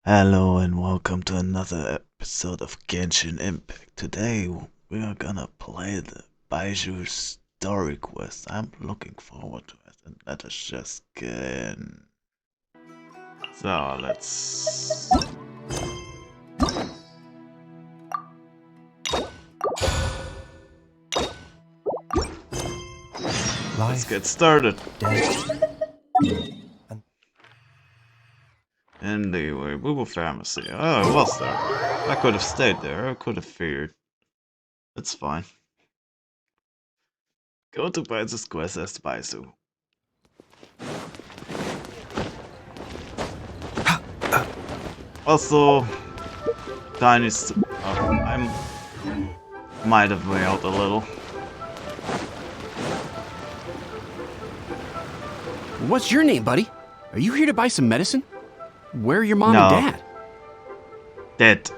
Hello and welcome to another episode of Genshin Impact. Today we are gonna play the Baizhu story quest. I'm looking forward to it, and let us just get in. So let's get started. In the Baizhu pharmacy. Oh, it was there. I could have stayed there. I could have feared. It's fine. Go to Baizhu's quest as Baizhu. Also, Tiny's. I might have wailed a little. What's your name, buddy? Are you here to buy some medicine? Where are your mom No. and dad? Dead.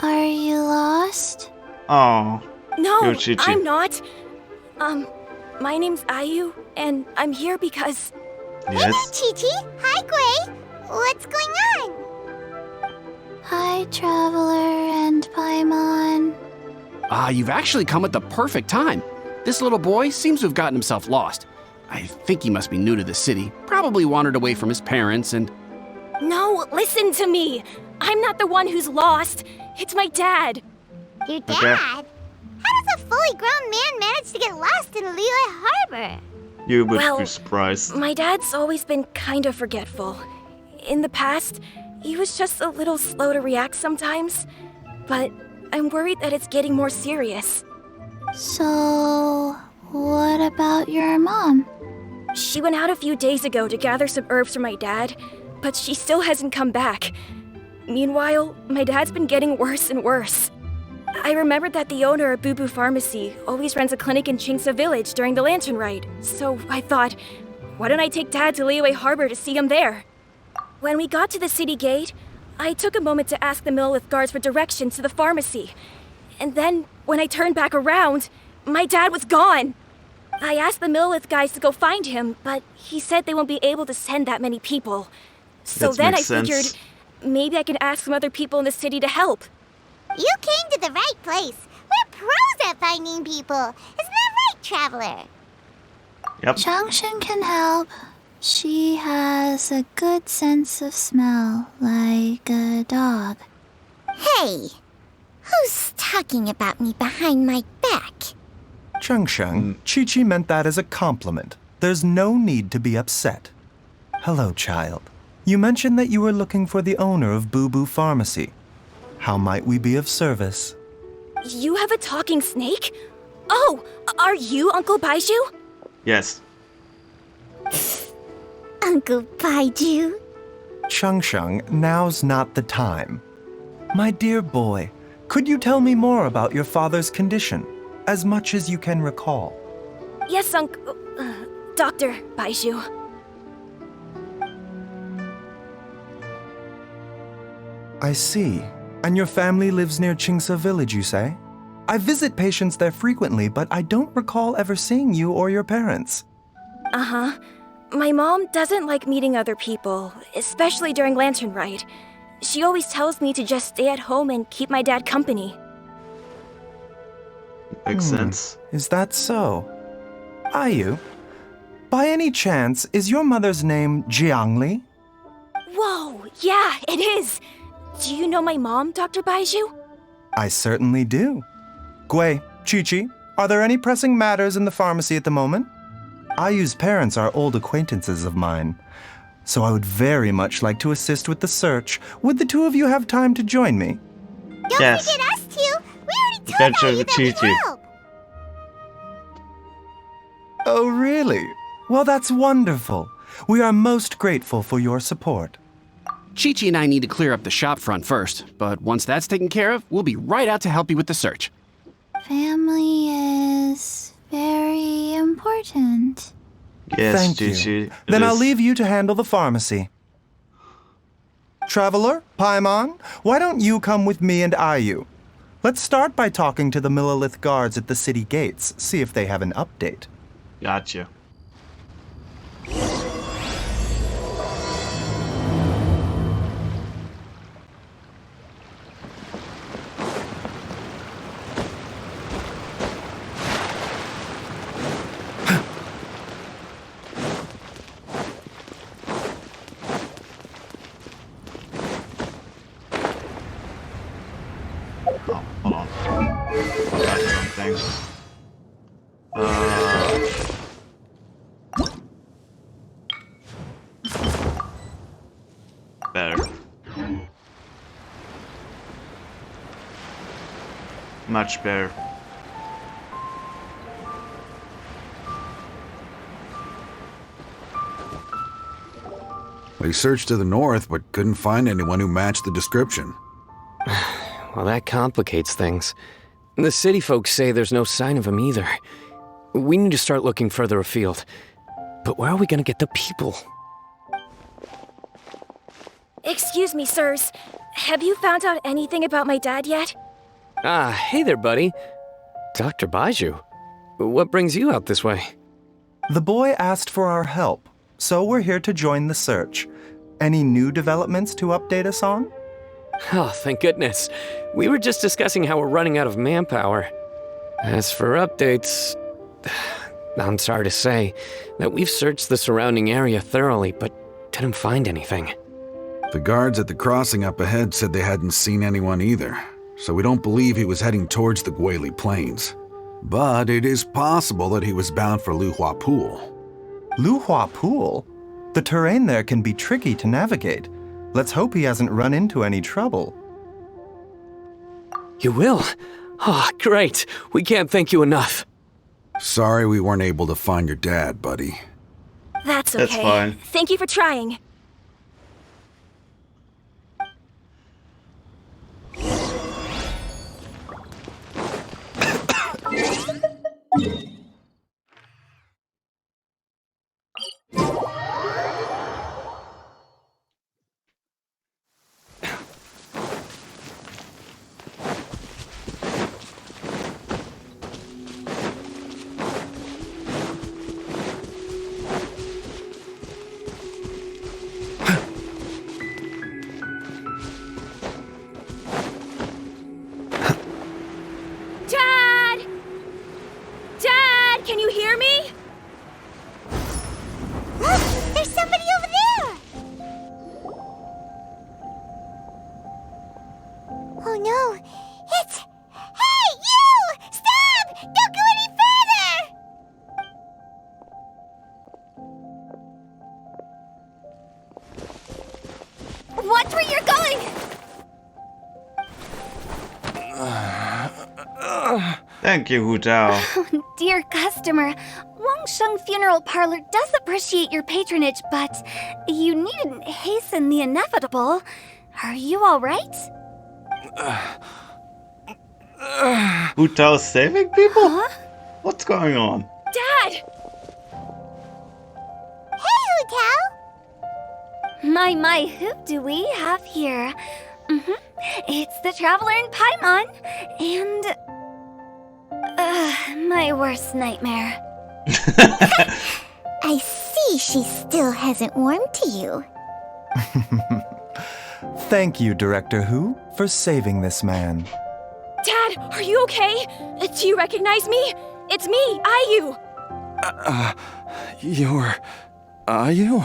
Are you lost? Oh. No, You're Chi-Chi. I'm not. My name's Ayu, and I'm here because... Yes. Chi-Chi. Hi, Gray. What's going on? Hi, Traveler and Paimon. You've actually come at the perfect time. This little boy seems to have gotten himself lost. I think he must be new to the city, probably wandered away from his parents and... No, listen to me. I'm not the one who's lost. It's my dad. Your dad? Okay. How does a fully grown man manage to get lost in Liyue Harbor? You would Well, be surprised. My dad's always been kind of forgetful. In the past, he was just a little slow to react sometimes. But I'm worried that it's getting more serious. So, what about your mom? She went out a few days ago to gather some herbs for my dad, but she still hasn't come back. Meanwhile, my dad's been getting worse and worse. I remembered that the owner of Boo Pharmacy always runs a clinic in Chingsa Village during the Lantern Ride, so I thought, why don't I take Dad to Liyue Harbor to see him there? When we got to the city gate, I took a moment to ask the Millelith guards for directions to the pharmacy. And then, when I turned back around, my dad was gone. I asked the Millelith guys to go find him, but he said they won't be able to send that many people. So That then I makes sense. figured maybe I could ask some other people in the city to help. You came to the right place. We're pros at finding people. Isn't that right, Traveler? Yep. Changshan can help. She has a good sense of smell, like a dog. Hey, who's talking about me behind my back? Chengsheng, Chi-Chi meant that as a compliment. There's no need to be upset. Hello, child. You mentioned that you were looking for the owner of Boo Pharmacy. How might we be of service? You have a talking snake? Oh, are you Uncle Baizhu? Yes. Uncle Baizhu. Chengsheng, now's not the time. My dear boy, could you tell me more about your father's condition, as much as you can recall? Yes, Dr. Baizhu. I see. And your family lives near Chingsa Village, you say? I visit patients there frequently, but I don't recall ever seeing you or your parents. Uh-huh. My mom doesn't like meeting other people, especially during Lantern Ride. She always tells me to just stay at home and keep my dad company. Makes sense. Is that so? Ayu, by any chance, is your mother's name Jiangli? Whoa, yeah, it is! Do you know my mom, Dr. Baizhu? I certainly do. Gui, Chi-Chi, are there any pressing matters in the pharmacy at the moment? Ayu's parents are old acquaintances of mine, so I would very much like to assist with the search. Would the two of you have time to join me? Don't Yes. forget us two. We already told Adventure Ayu with that we'd Chi-Chi. help. Oh, really? Well, that's wonderful. We are most grateful for your support. Chi-Chi and I need to clear up the shop front first, but once that's taken care of, we'll be right out to help you with the search. Family is very important. Yes, Thank you. Chi-Chi. Then It I'll is. leave you to handle the pharmacy. Traveler, Paimon, why don't you come with me and Ayu? Let's start by talking to the Millelith guards at the city gates, see if they have an update. Gotcha. better. Much better. We searched to the north, but couldn't find anyone who matched the description. Well, that complicates things. The city folks say there's no sign of him either. We need to start looking further afield. But where are we gonna get the people? Excuse me, sirs. Have you found out anything about my dad yet? Ah, hey there, buddy. Dr. Baizhu. What brings you out this way? The boy asked for our help, so we're here to join the search. Any new developments to update us on? Oh, thank goodness. We were just discussing how we're running out of manpower. As for updates, I'm sorry to say that we've searched the surrounding area thoroughly, but didn't find anything. The guards at the crossing up ahead said they hadn't seen anyone either, so we don't believe he was heading towards the Guili Plains. But it is possible that he was bound for Luhua Pool. Luhua Pool? The terrain there can be tricky to navigate. Let's hope he hasn't run into any trouble. You will? Oh, great. We can't thank you enough. Sorry we weren't able to find your dad, buddy. That's okay. That's fine. Thank you for trying. Dad! Dad, can you hear me? Look, there's somebody over there! Oh no, it's... Hey, you! Stop! Don't go any further! Watch where you're going! Thank you, Hu Tao. Dear customer, Wangsheng Funeral Parlor does appreciate your patronage, but you needn't hasten the inevitable. Are you all right? Hu Tao's saving people? Huh? What's going on? Dad! Hey, Hu Tao! My, who do we have here? It's the Traveler in Paimon, and... my worst nightmare. I see she still hasn't warmed to you. Thank you, Director Hu, for saving this man. Dad, are you okay? Do you recognize me? It's me, Ayu. You're... Are you?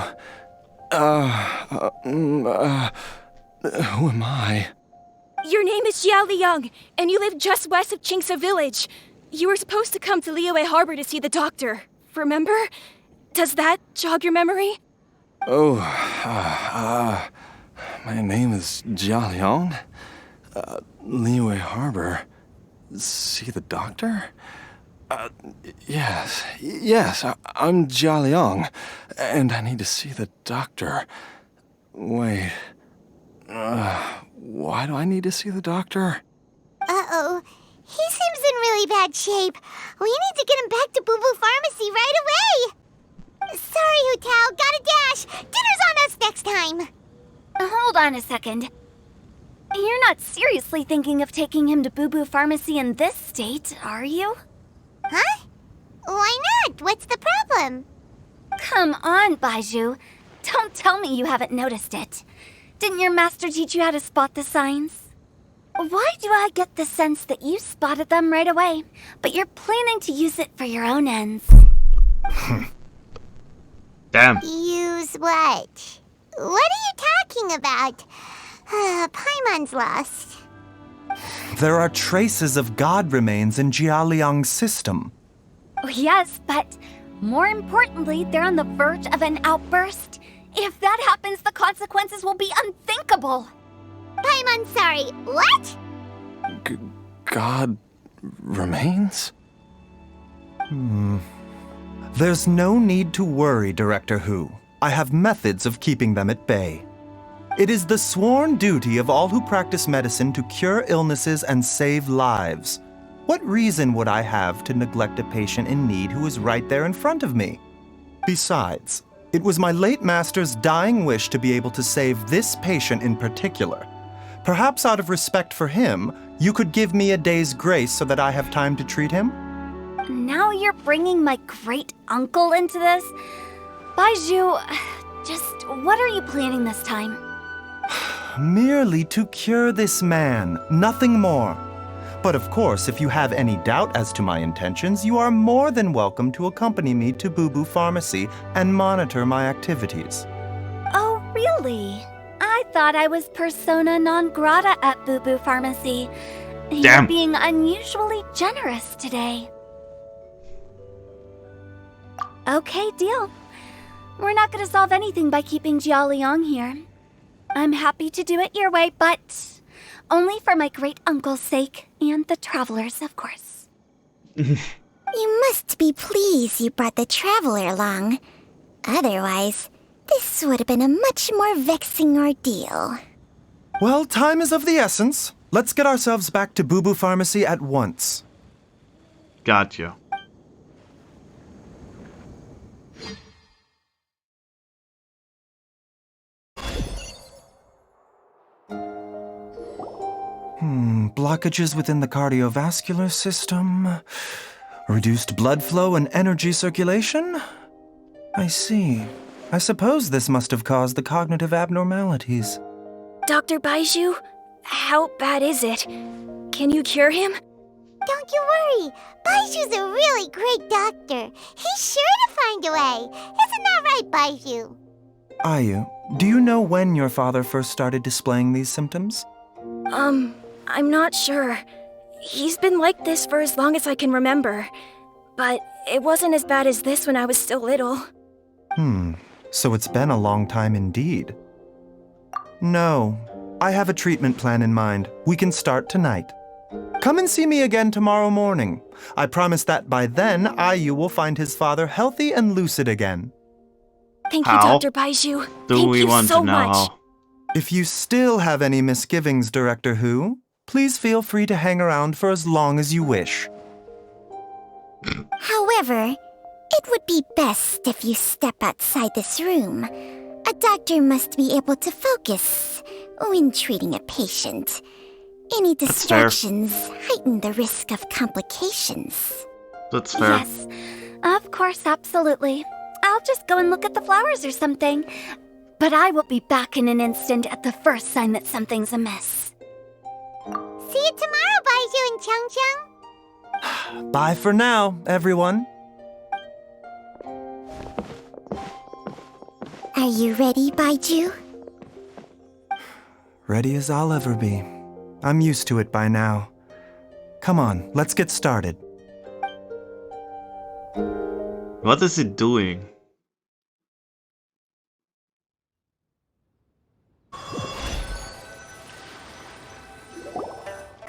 Who am I? Your name is Jia Liang, and you live just west of Qingse Village. You were supposed to come to Liyue Harbor to see the doctor. Remember? Does that jog your memory? Oh, my name is Jia Liang. Liyue Harbor. See the doctor? Yes, I'm Jia Liang, and I need to see the doctor. Wait, why do I need to see the doctor? Uh-oh. He seems in really bad shape. We need to get him back to Boo Boo Pharmacy right away. Sorry, Hu Tao. Gotta dash. Dinner's on us next time. Hold on a second. You're not seriously thinking of taking him to Boo Boo Pharmacy in this state, are you? Huh? Why not? What's the problem? Come on, Baizhu. Don't tell me you haven't noticed it. Didn't your master teach you how to spot the signs? Why do I get the sense that you spotted them right away, but you're planning to use it for your own ends? Damn. Use what? What are you talking about? Paimon's lost. There are traces of god remains in Jia Liang's system. Yes, but more importantly, they're on the verge of an outburst. If that happens, the consequences will be unthinkable. I'm sorry, what? God remains? There's no need to worry, Director Hu. I have methods of keeping them at bay. It is the sworn duty of all who practice medicine to cure illnesses and save lives. What reason would I have to neglect a patient in need who is right there in front of me? Besides, it was my late master's dying wish to be able to save this patient in particular. Perhaps out of respect for him, you could give me a day's grace so that I have time to treat him? Now you're bringing my great-uncle into this? Baizhu, just what are you planning this time? Merely to cure this man, nothing more. But of course, if you have any doubt as to my intentions, you are more than welcome to accompany me to Boo Boo Pharmacy and monitor my activities. Oh, really? I thought I was persona non grata at Boo Boo Pharmacy. You're Damn. being unusually generous today. Okay, deal. We're not gonna solve anything by keeping Jialiang here. I'm happy to do it your way, but only for my great-uncle's sake and the travelers, of course. You must be pleased you brought the traveler along. Otherwise, this would have been a much more vexing ordeal. Well, time is of the essence. Let's get ourselves back to Boo Boo Pharmacy at once. Gotcha. Blockages within the cardiovascular system, reduced blood flow and energy circulation? I see. I suppose this must have caused the cognitive abnormalities. Dr. Baizhu, how bad is it? Can you cure him? Don't you worry. Baiju's a really great doctor. He's sure to find a way. Isn't that right, Baizhu? Ayu, do you know when your father first started displaying these symptoms? I'm not sure. He's been like this for as long as I can remember. But it wasn't as bad as this when I was still little. So it's been a long time indeed. No, I have a treatment plan in mind. We can start tonight. Come and see me again tomorrow morning. I promise that by then, Ayu will find his father healthy and lucid again. Thank you, How Dr. Baizhu. Do Thank we you want so to know much. how? If you still have any misgivings, Director Hu, please feel free to hang around for as long as you wish. However, it would be best if you step outside this room. A doctor must be able to focus when treating a patient. Any That's fair. distractions heighten the risk of complications. That's fair. Yes, of course, absolutely. I'll just go and look at the flowers or something. But I will be back in an instant at the first sign that something's amiss. See you tomorrow, Baizhu and Chang. Bye for now, everyone. Are you ready, Baizhu? Ready as I'll ever be. I'm used to it by now. Come on, let's get started. What is he doing?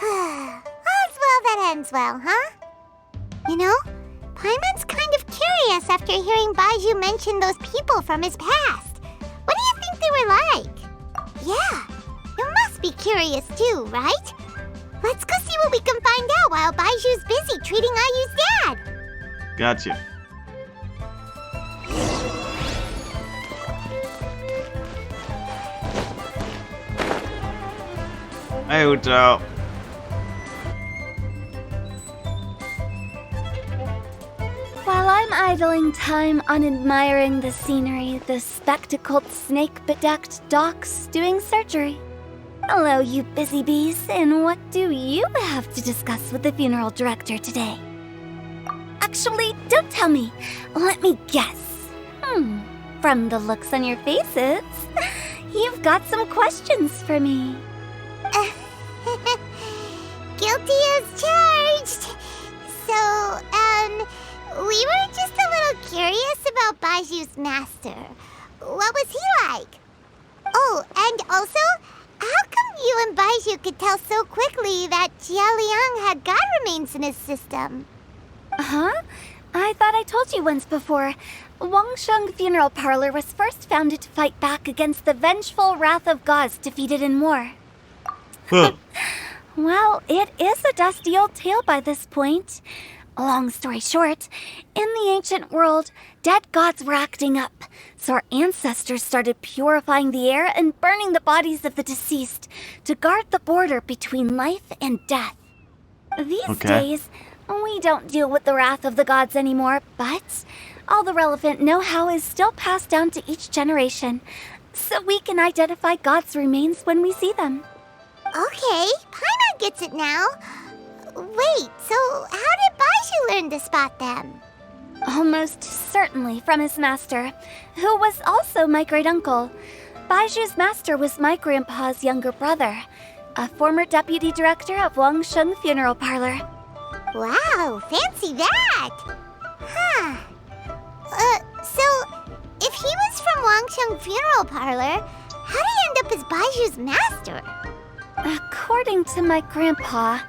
All's well that ends well, huh? You know, Paimon's kind of curious after hearing Baizhu mention those people from his past. What do you think they were like? Yeah, you must be curious too, right? Let's go see what we can find out while Baiju's busy treating Ayu's dad. Gotcha. Hey, Uto. While I'm idling time on admiring the scenery, the spectacled snake-bedecked docs doing surgery. Hello, you busy bees, and what do you have to discuss with the funeral director today? Actually, don't tell me. Let me guess. From the looks on your faces, you've got some questions for me. Guilty as charged. So, we were just a little curious about Baiju's master. What was he like? And also, how come you and Baizhu could tell so quickly that Jia Liang had god remains in his system? Huh? I thought I told you once before. Wangsheng Funeral Parlor was first founded to fight back against the vengeful wrath of gods defeated in war. Huh. Well, it is a dusty old tale by this point. Long story short, in the ancient world, dead gods were acting up, so our ancestors started purifying the air and burning the bodies of the deceased to guard the border between life and death. These days, we don't deal with the wrath of the gods anymore, but all the relevant know-how is still passed down to each generation, so we can identify gods' remains when we see them. Okay, Paimon gets it now. Wait, so how did Baizhu learn to spot them? Almost certainly from his master, who was also my great-uncle. Baizhu's master was my grandpa's younger brother, a former deputy director of Wangsheng Funeral Parlor. Wow, fancy that! Huh. So, if he was from Wangsheng Funeral Parlor, how did he end up as Baizhu's master? According to my grandpa,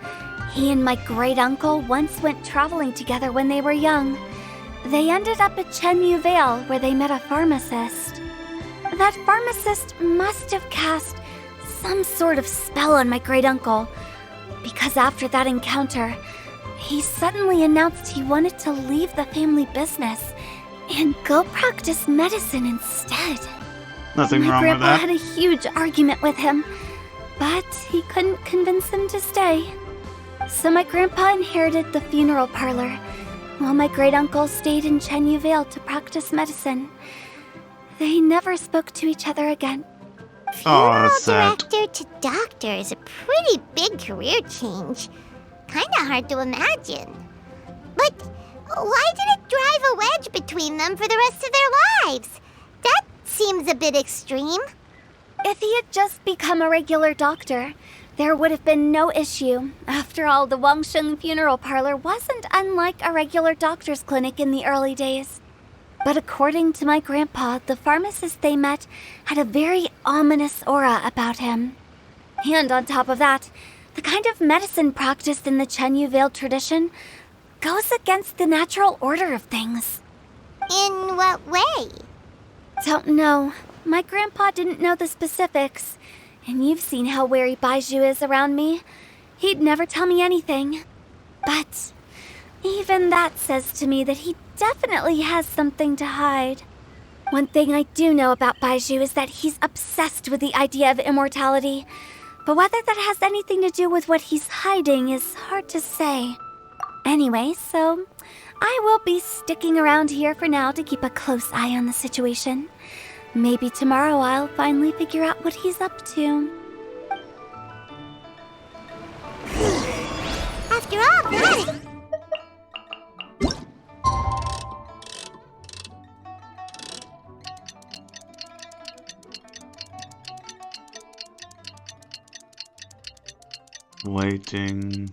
he and my great-uncle once went traveling together when they were young. They ended up at Chenyu Vale, where they met a pharmacist. That pharmacist must have cast some sort of spell on my great-uncle, because after that encounter, he suddenly announced he wanted to leave the family business and go practice medicine instead. Nothing my wrong with grandpa that. had a huge argument with him, but he couldn't convince him to stay. So my grandpa inherited the funeral parlor, while my great-uncle stayed in Chenyu Vale to practice medicine. They never spoke to each other again. Oh, Funeral that's sad. director to doctor is a pretty big career change. Kinda hard to imagine. But why did it drive a wedge between them for the rest of their lives? That seems a bit extreme. If he had just become a regular doctor, there would have been no issue. After all, the Wangsheng Funeral Parlor wasn't unlike a regular doctor's clinic in the early days. But according to my grandpa, the pharmacist they met had a very ominous aura about him. And on top of that, the kind of medicine practiced in the Chenyu Vale tradition goes against the natural order of things. In what way? Don't know. My grandpa didn't know the specifics. And you've seen how wary Baizhu is around me. He'd never tell me anything. But even that says to me that he definitely has something to hide. One thing I do know about Baizhu is that he's obsessed with the idea of immortality. But whether that has anything to do with what he's hiding is hard to say. Anyway, so I will be sticking around here for now to keep a close eye on the situation. Maybe tomorrow I'll finally figure out what he's up to. After all that... Waiting.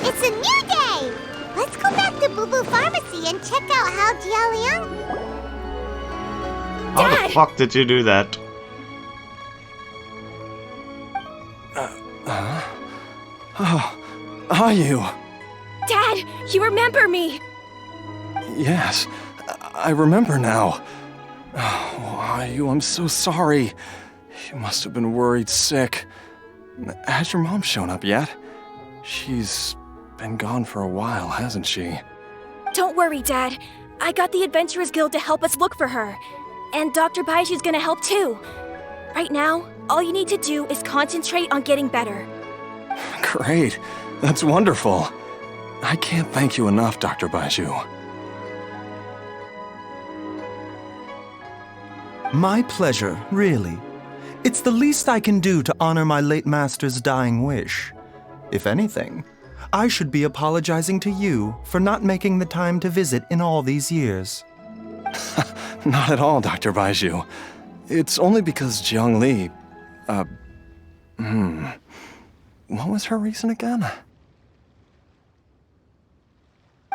It's a new day! Let's go back to Boo Boo Pharmacy and check out how Jia Liang... How the fuck did you do that? Oh, are you? Dad, you remember me! Yes, I remember now. Oh, are you? I'm so sorry. You must have been worried sick. Has your mom shown up yet? She's been gone for a while, hasn't she? Don't worry, Dad. I got the Adventurers Guild to help us look for her. And Dr. Baizhu's gonna help too. Right now, all you need to do is concentrate on getting better. Great. That's wonderful. I can't thank you enough, Dr. Baizhu. My pleasure, really. It's the least I can do to honor my late master's dying wish. If anything, I should be apologizing to you for not making the time to visit in all these years. Not at all, Dr. Baizhu. It's only because Jiang Li... What was her reason again?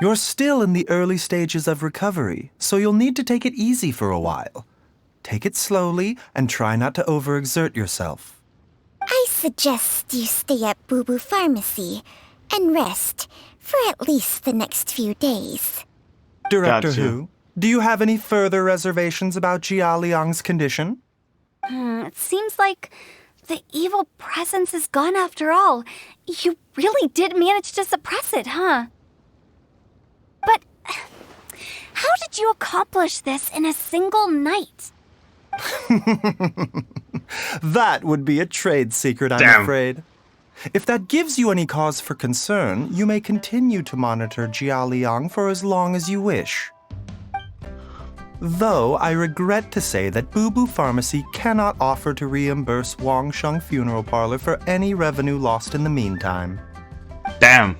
You're still in the early stages of recovery, so you'll need to take it easy for a while. Take it slowly and try not to overexert yourself. I suggest you stay at Boo Boo Pharmacy and rest for at least the next few days. Director Gotcha. Hu, do you have any further reservations about Jia Liang's condition? It seems like the evil presence is gone after all. You really did manage to suppress it, huh? But how did you accomplish this in a single night? That would be a trade secret, I'm Damn. afraid. If that gives you any cause for concern, you may continue to monitor Jia Liang for as long as you wish. Though I regret to say that Boo Boo Pharmacy cannot offer to reimburse Wang Sheng Funeral Parlor for any revenue lost in the meantime. Damn.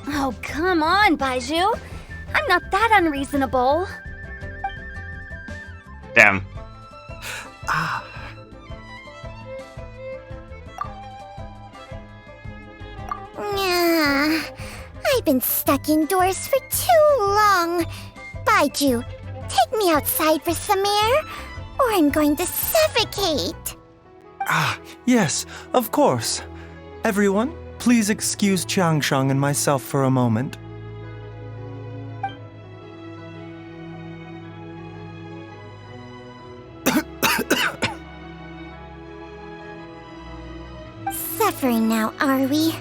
Oh, come on, Baizhu. I'm not that unreasonable. Damn. Yeah, I've been stuck indoors for too long. Baizhu, take me outside for some air, or I'm going to suffocate. Yes, of course. Everyone, please excuse Changsheng and myself for a moment. Suffering now, are we?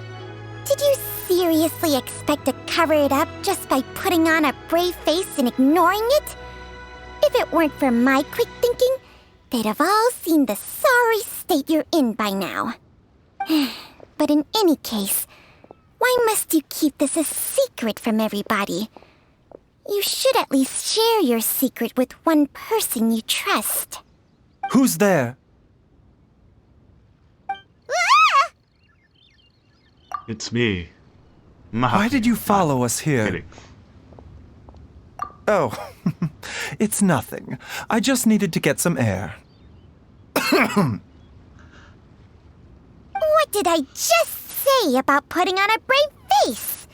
Did you seriously expect to cover it up just by putting on a brave face and ignoring it? If it weren't for my quick thinking, they'd have all seen the sorry state you're in by now. But in any case, why must you keep this a secret from everybody? You should at least share your secret with one person you trust. Who's there? It's me. Why did you follow us here? Kidding. Oh, it's nothing. I just needed to get some air. What did I just say about putting on a brave face?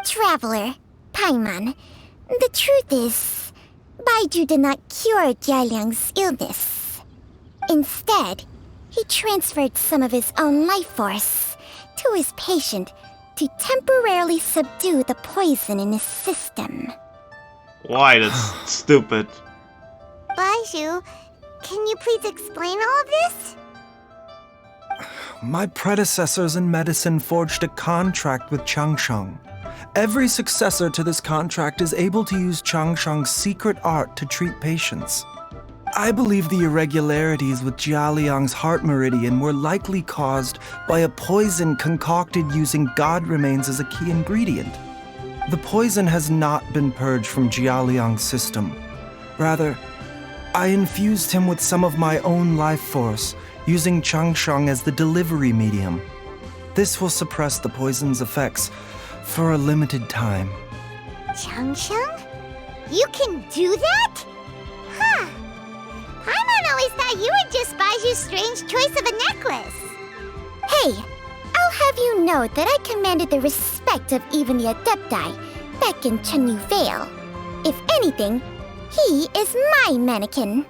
Traveler, Paimon, the truth is, Baizhu did not cure Jialiang's illness. Instead, he transferred some of his own life force to his patient to temporarily subdue the poison in his system. Why? That's stupid. Baizhu, can you please explain all of this? My predecessors in medicine forged a contract with Changsheng. Every successor to this contract is able to use Changsheng's secret art to treat patients. I believe the irregularities with Jia Liang's heart meridian were likely caused by a poison concocted using god remains as a key ingredient. The poison has not been purged from Jia Liang's system. Rather, I infused him with some of my own life force, using Changsheng as the delivery medium. This will suppress the poison's effects for a limited time. Changsheng? You can do that? Huh. Paimon always thought you were just Baizhu's strange choice of a necklace. Hey, I'll have you know that I commanded the respect of even the Adepti back in Chenyu Vale. If anything, he is my mannequin.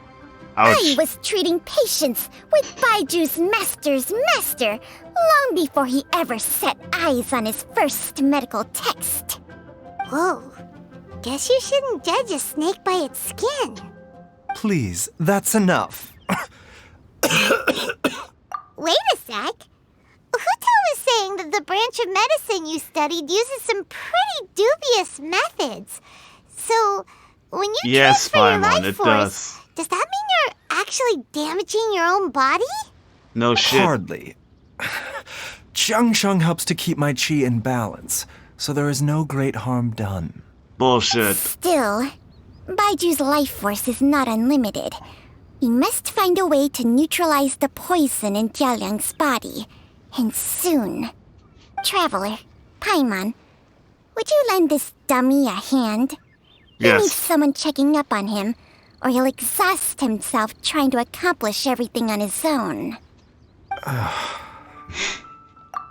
I Ouch. was treating patients with Baiju's master's master long before he ever set eyes on his first medical text. Whoa, guess you shouldn't judge a snake by its skin. Please, that's enough. Wait a sec. Huto was saying that the branch of medicine you studied uses some pretty dubious methods. So, when you Yes, transfer your Paimon, life it force, does that mean you're actually damaging your own body? No shit. Hardly. Changsheng helps to keep my chi in balance, so there is no great harm done. Bullshit. Still, Baiju's life force is not unlimited. We must find a way to neutralize the poison in Jialiang's body. And soon. Traveler, Paimon, would you lend this dummy a hand? He needs Yes. someone checking up on him, or he'll exhaust himself trying to accomplish everything on his own.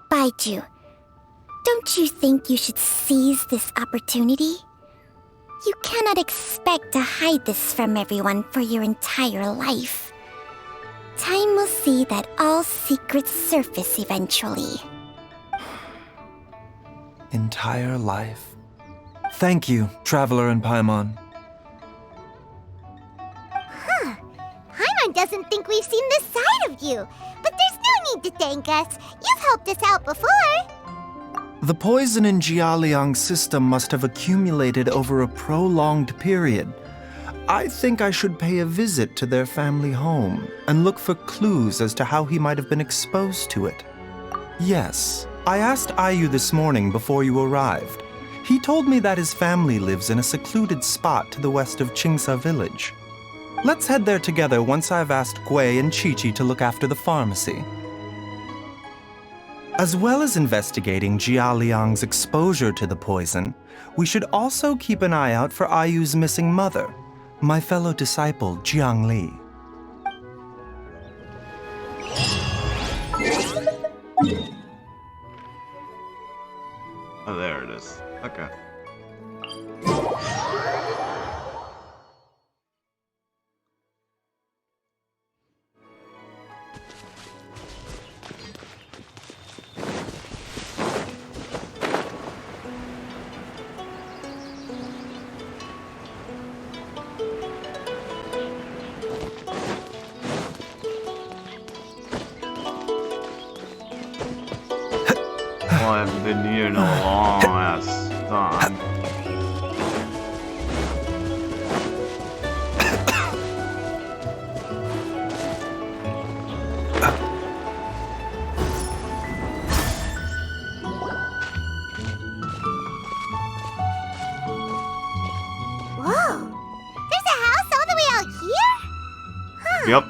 Baizhu, Don't you think you should seize this opportunity? You cannot expect to hide this from everyone for your entire life. Time will see that all secrets surface eventually. Entire life. Thank you, Traveler and Paimon. Paimon doesn't think we've seen this side of you, but there's no need to thank us. You've helped us out before. The poison in Jialiang's system must have accumulated over a prolonged period. I think I should pay a visit to their family home and look for clues as to how he might have been exposed to it. Yes, I asked Ayu this morning before you arrived. He told me that his family lives in a secluded spot to the west of Qingsa village. Let's head there together once I've asked Gui and Qiqi to look after the pharmacy. As well as investigating Jia Liang's exposure to the poison, we should also keep an eye out for Ayu's missing mother, my fellow disciple Jiang Li. Oh, there it is. Okay. Oh, I've been here in a long ass time. Whoa! There's a house all the way out here? Huh. Yep.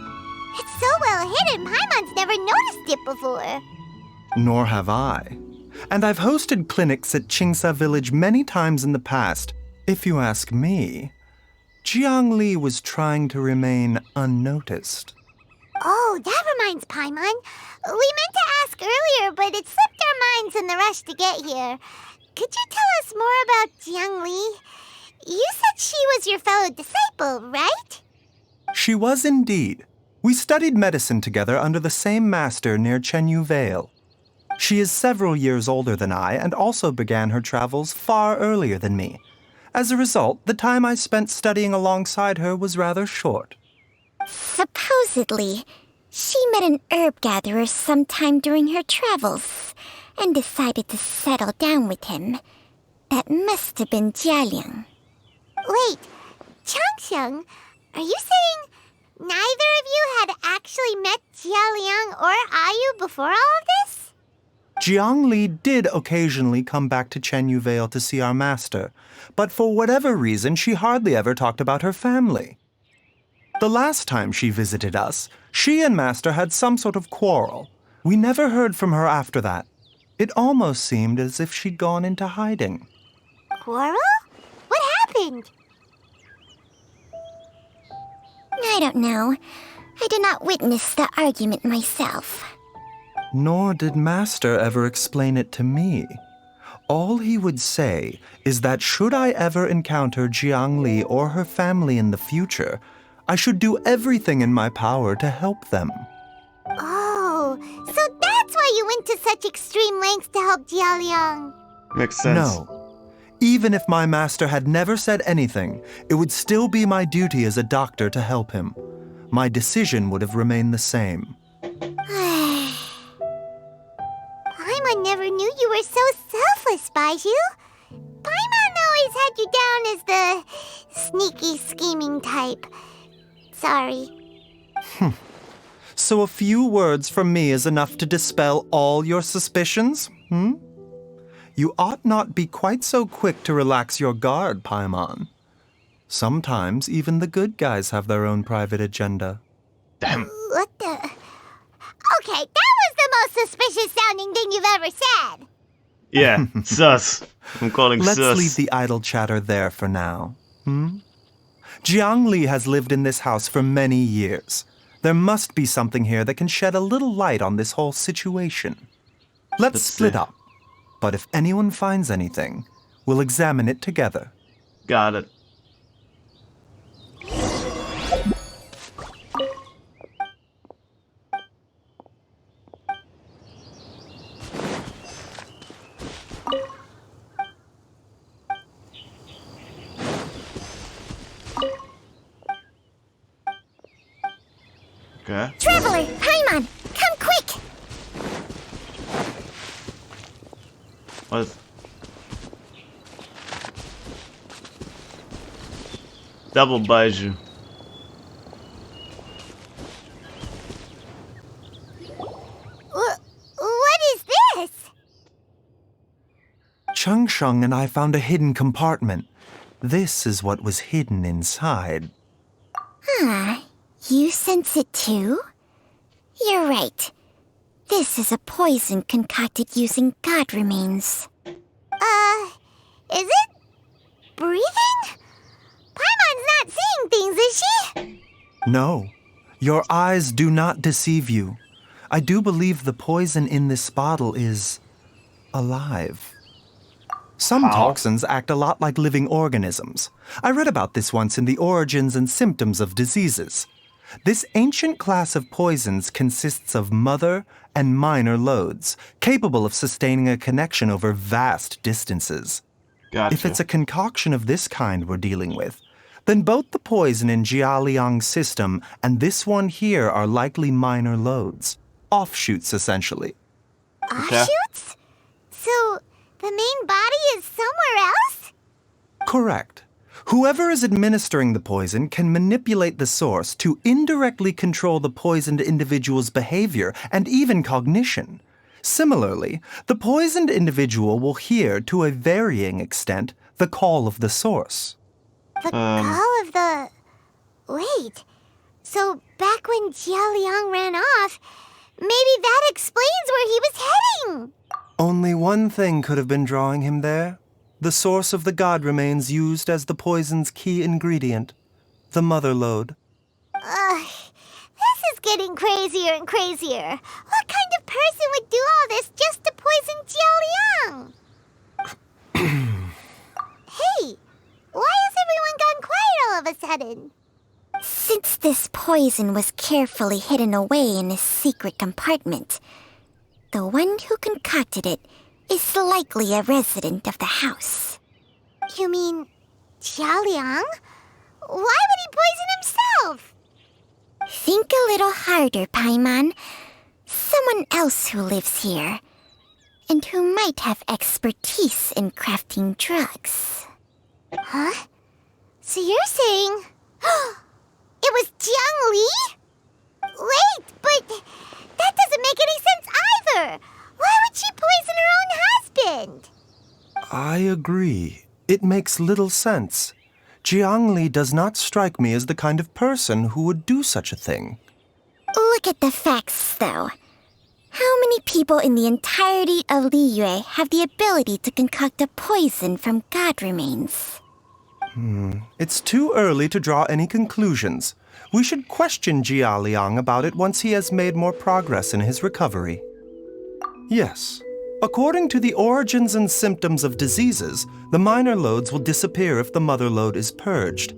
It's so well hidden, Paimon's never noticed it before. Nor have I. And I've hosted clinics at Qingsa village many times in the past. If you ask me, Jiang Li was trying to remain unnoticed. Oh, that reminds Paimon. We meant to ask earlier, but it slipped our minds in the rush to get here. Could you tell us more about Jiang Li? You said she was your fellow disciple, right? She was indeed. We studied medicine together under the same master near Chenyu Vale. She is several years older than I and also began her travels far earlier than me. As a result, the time I spent studying alongside her was rather short. Supposedly, she met an herb gatherer sometime during her travels and decided to settle down with him. That must have been Jialiang. Wait, Changxiang, are you saying neither of you had actually met Jialiang or Ayu before all of this? Jiang Li did occasionally come back to Chenyu Vale to see our master, but for whatever reason, she hardly ever talked about her family. The last time she visited us, she and master had some sort of quarrel. We never heard from her after that. It almost seemed as if she'd gone into hiding. Quarrel? What happened? I don't know. I did not witness the argument myself. Nor did master ever explain it to me. All he would say is that should I ever encounter Jiang Li or her family in the future, I should do everything in my power to help them. Oh, so that's why you went to such extreme lengths to help Jialiang. Makes sense. No. Even if my master had never said anything, it would still be my duty as a doctor to help him. My decision would have remained the same. Paimon never knew you were so selfless, Baizhu. Paimon always had you down as the sneaky, scheming type. Sorry. So a few words from me is enough to dispel all your suspicions, You ought not be quite so quick to relax your guard, Paimon. Sometimes even the good guys have their own private agenda. Damn. What the? Okay, that was the most suspicious sounding thing you've ever said. Yeah, sus. I'm calling Let's sus. leave the idle chatter there for now. Jiang Li has lived in this house for many years. There must be something here that can shed a little light on this whole situation. Let's split up. But if anyone finds anything, we'll examine it together. Got it. Okay. Traveler, Paimon, come quick! What is... Double Baizhu. What is this? Changsheng and I found a hidden compartment. This is what was hidden inside. You sense it too? You're right. This is a poison concocted using god remains. Is it? Breathing? Paimon's not seeing things, is she? No, your eyes do not deceive you. I do believe the poison in this bottle is alive. Some toxins act a lot like living organisms. I read about this once in the Origins and Symptoms of Diseases. This ancient class of poisons consists of mother and minor loads, capable of sustaining a connection over vast distances. Gotcha. If it's a concoction of this kind we're dealing with, then both the poison in Jialiang's system and this one here are likely minor loads. Offshoots, essentially. Offshoots? So, the main body is somewhere else? Correct. Whoever is administering the poison can manipulate the source to indirectly control the poisoned individual's behavior and even cognition. Similarly, the poisoned individual will hear, to a varying extent, the call of the source. The call of the... Wait. So, back when Jialiang ran off, maybe that explains where he was heading! Only one thing could have been drawing him there. The source of the god remains used as the poison's key ingredient, the mother lode. This is getting crazier and crazier. What kind of person would do all this just to poison Jialiang? Hey, why has everyone gone quiet all of a sudden? Since this poison was carefully hidden away in a secret compartment, the one who concocted it is likely a resident of the house. You mean Jialiang? Why would he poison himself? Think a little harder, Paimon. Someone else who lives here, and who might have expertise in crafting drugs. Huh? So you're saying... it was Jiang Li? Wait, but that doesn't make any sense either! Why would she poison her own husband? I agree. It makes little sense. Jiang Li does not strike me as the kind of person who would do such a thing. Look at the facts, though. How many people in the entirety of Liyue have the ability to concoct a poison from god remains? It's too early to draw any conclusions. We should question Jialiang about it once he has made more progress in his recovery. Yes. According to the Origins and Symptoms of Diseases, the minor loads will disappear if the mother lode is purged.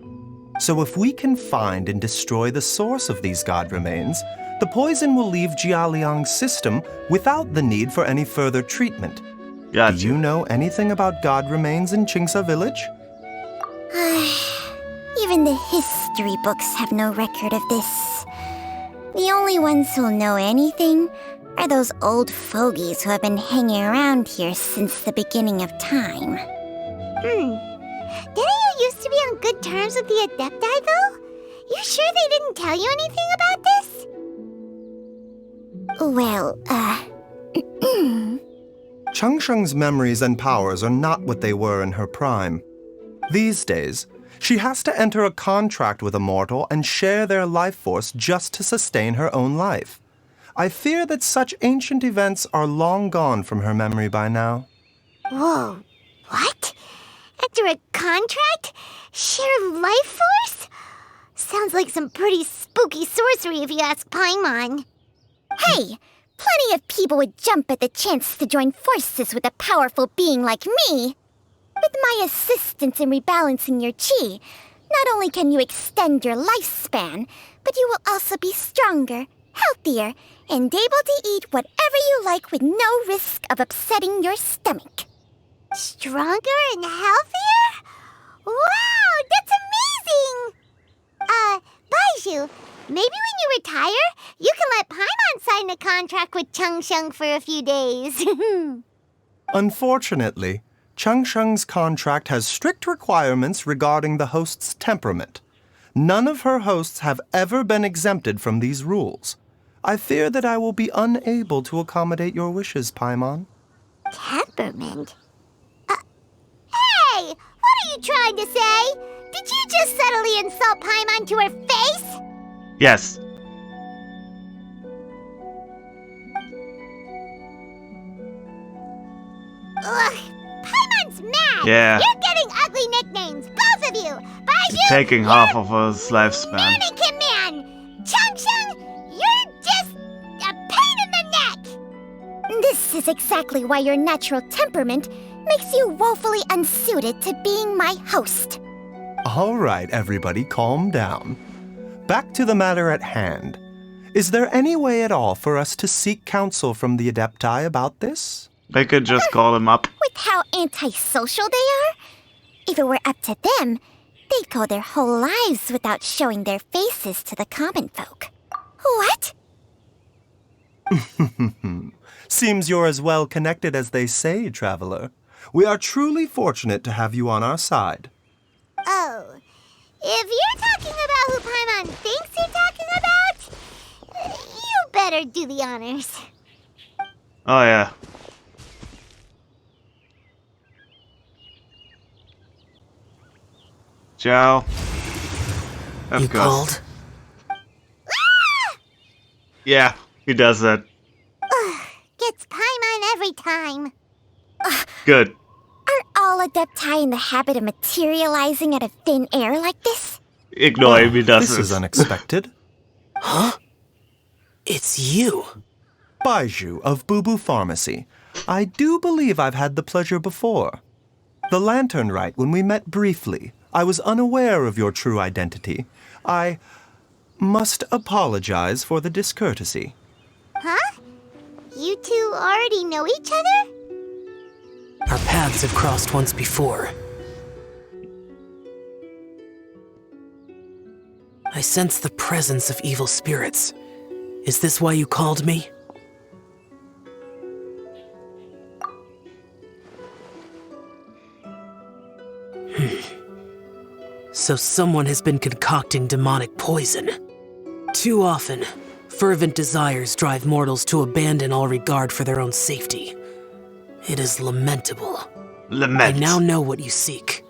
So if we can find and destroy the source of these god remains, the poison will leave Jialiang's system without the need for any further treatment. Gotcha. Do you know anything about god remains in Qingsa village? Even the history books have no record of this. The only ones who'll know anything are those old fogies who have been hanging around here since the beginning of time. Didn't you used to be on good terms with the Adepti, though? You sure they didn't tell you anything about this? Well, Changsheng's memories and powers are not what they were in her prime. These days, she has to enter a contract with a mortal and share their life force just to sustain her own life. I fear that such ancient events are long gone from her memory by now. Whoa, what? After a contract? Share life force? Sounds like some pretty spooky sorcery if you ask Paimon. Hey, Plenty of people would jump at the chance to join forces with a powerful being like me. With my assistance in rebalancing your chi, not only can you extend your lifespan, but you will also be stronger, healthier, and able to eat whatever you like with no risk of upsetting your stomach. Stronger and healthier? Wow, that's amazing! Baizhu, maybe when you retire, you can let Paimon sign a contract with Changsheng for a few days. Unfortunately, Changsheng's contract has strict requirements regarding the host's temperament. None of her hosts have ever been exempted from these rules. I fear that I will be unable to accommodate your wishes, Paimon. Temperament? Hey! What are you trying to say? Did you just subtly insult Paimon to her face? Yes. Ugh! Paimon's mad! Yeah. You're getting ugly nicknames, both of you! Baizhu, Taking half of his lifespan. Mannequin Man! Changsheng, you're just a pain in the neck! This is exactly why your natural temperament makes you woefully unsuited to being my host. All right, everybody, calm down. Back to the matter at hand. Is there any way at all for us to seek counsel from the Adepti about this? They could just call him up. With how antisocial they are? If it were up to them, they'd go their whole lives without showing their faces to the common folk. What? Seems you're as well connected as they say, traveler. We are truly fortunate to have you on our side. Oh, if you're talking about who Paimon thinks you're talking about, you better do the honors. Oh yeah. Ciao. Of You course. called? Yeah, he does that. Gets Paimon every time. Good. Are all Adepti in the habit of materializing out of thin air like this? Ignore him, he does This is unexpected. Huh? It's you. Baizhu of Boo Boo Pharmacy. I do believe I've had the pleasure before. The Lantern Rite, when we met briefly, I was unaware of your true identity. I must apologize for the discourtesy. Huh? You two already know each other? Our paths have crossed once before. I sense the presence of evil spirits. Is this why you called me? So someone has been concocting demonic poison. Too often, fervent desires drive mortals to abandon all regard for their own safety. It is lamentable. Lament. I now know what you seek.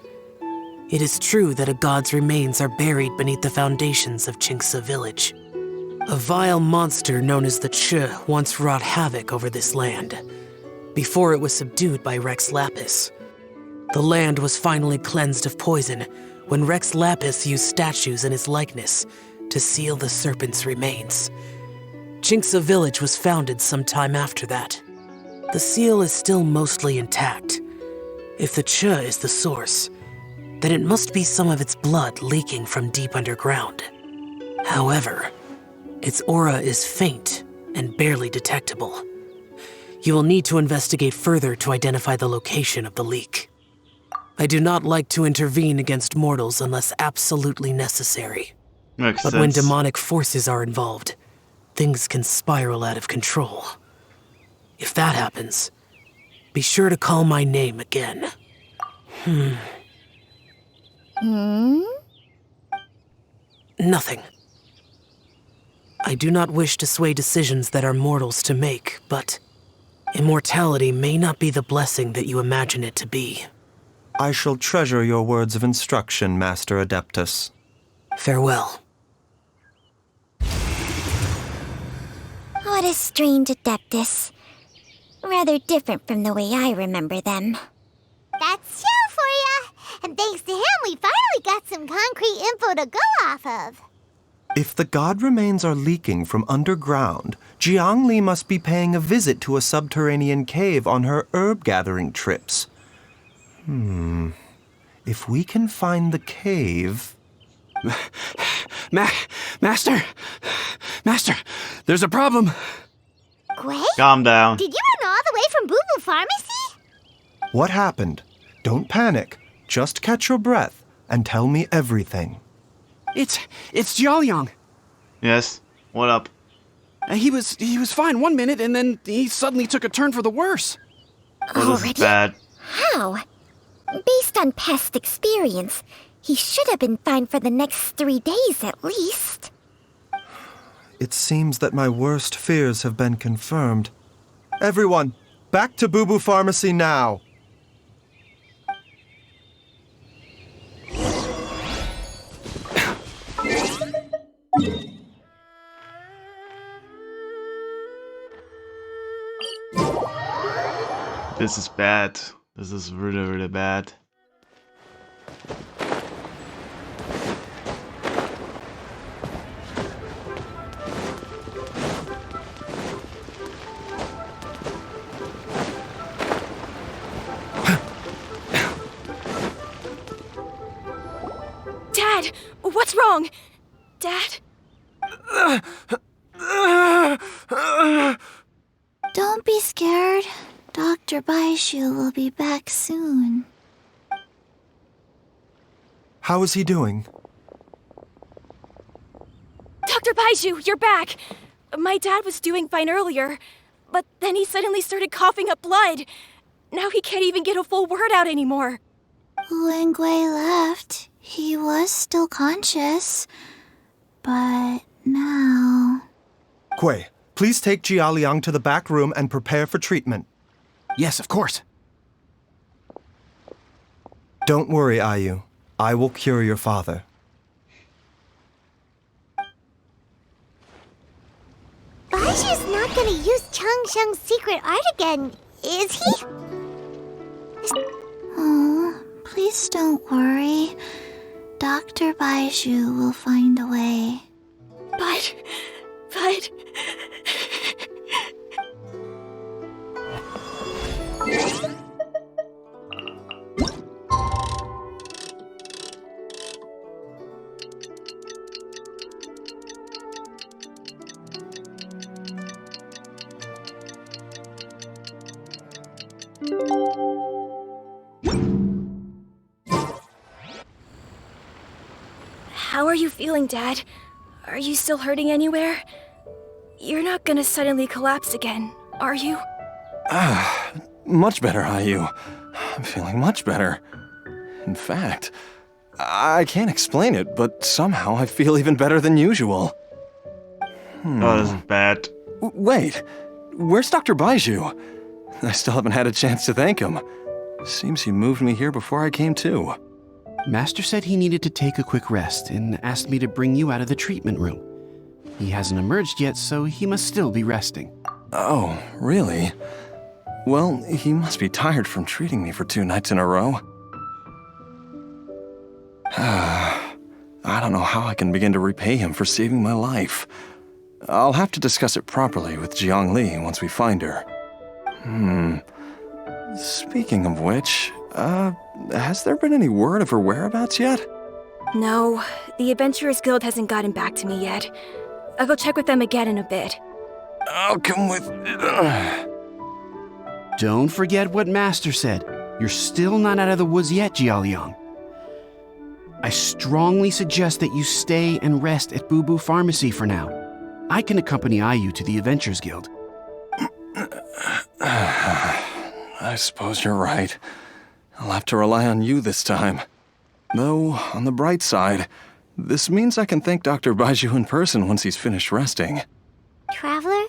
It is true that a god's remains are buried beneath the foundations of Chinksa village. A vile monster known as the Che once wrought havoc over this land, before it was subdued by Rex Lapis. The land was finally cleansed of poison when Rex Lapis used statues in his likeness to seal the serpent's remains. Chinksa village was founded some time after that. The seal is still mostly intact. If the Che is the source, then it must be some of its blood leaking from deep underground. However, its aura is faint and barely detectable. You will need to investigate further to identify the location of the leak. I do not like to intervene against mortals unless absolutely necessary. Makes But sense. when demonic forces are involved, things can spiral out of control. If that happens, be sure to call my name again. Nothing. I do not wish to sway decisions that are mortals to make, but immortality may not be the blessing that you imagine it to be. I shall treasure your words of instruction, Master Adeptus. Farewell. What a strange Adeptus. Rather different from the way I remember them. That's Shell for ya! And thanks to him, we finally got some concrete info to go off of. If the god remains are leaking from underground, Jiangli must be paying a visit to a subterranean cave on her herb-gathering trips. If we can find the cave... Master! Master, there's a problem. Gwei? Calm down. Did you run all the way from Boo Boo Pharmacy? What happened? Don't panic. Just catch your breath and tell me everything. It's Jiaoliang. Yes? What up? He was fine 1 minute, and then he suddenly took a turn for the worse. Oh, this is bad. How? Based on past experience, he should have been fine for the next 3 days at least. It seems that my worst fears have been confirmed. Everyone, back to Boo Boo Pharmacy now! This is bad. This is really, really bad. Dad! What's wrong? Dad? Don't be scared. Dr. Baizhu will be back soon. How is he doing? Dr. Baizhu, you're back! My dad was doing fine earlier, but then he suddenly started coughing up blood. Now he can't even get a full word out anymore. When Gwei left, he was still conscious. But now... Gwei, please take Jiaoliang to the back room and prepare for treatment. Yes, of course. Don't worry, Ayu. I will cure your father. Baizhu's not gonna use Changsheng's secret art again, is he? Oh, please don't worry. Dr. Baizhu will find a way. But... How are you feeling, Dad? Are you still hurting anywhere? You're not gonna suddenly collapse again, are you? Much better, Ayu. I'm feeling much better. In fact, I can't explain it, but somehow I feel even better than usual. Oh, this is bad. Wait, where's Dr. Baizhu? I still haven't had a chance to thank him. Seems he moved me here before I came to. Master said he needed to take a quick rest and asked me to bring you out of the treatment room. He hasn't emerged yet, so he must still be resting. Oh, really? Well, he must be tired from treating me for 2 nights in a row. I don't know how I can begin to repay him for saving my life. I'll have to discuss it properly with Jiangli once we find her. Speaking of which, has there been any word of her whereabouts yet? No, the Adventurers Guild hasn't gotten back to me yet. I'll go check with them again in a bit. I'll come with... Don't forget what Master said. You're still not out of the woods yet, Jiaoliang. I strongly suggest that you stay and rest at Boo Boo Pharmacy for now. I can accompany Ayu to the Adventurers Guild. I suppose you're right. I'll have to rely on you this time. Though, on the bright side, this means I can thank Dr. Baizhu in person once he's finished resting. Traveler,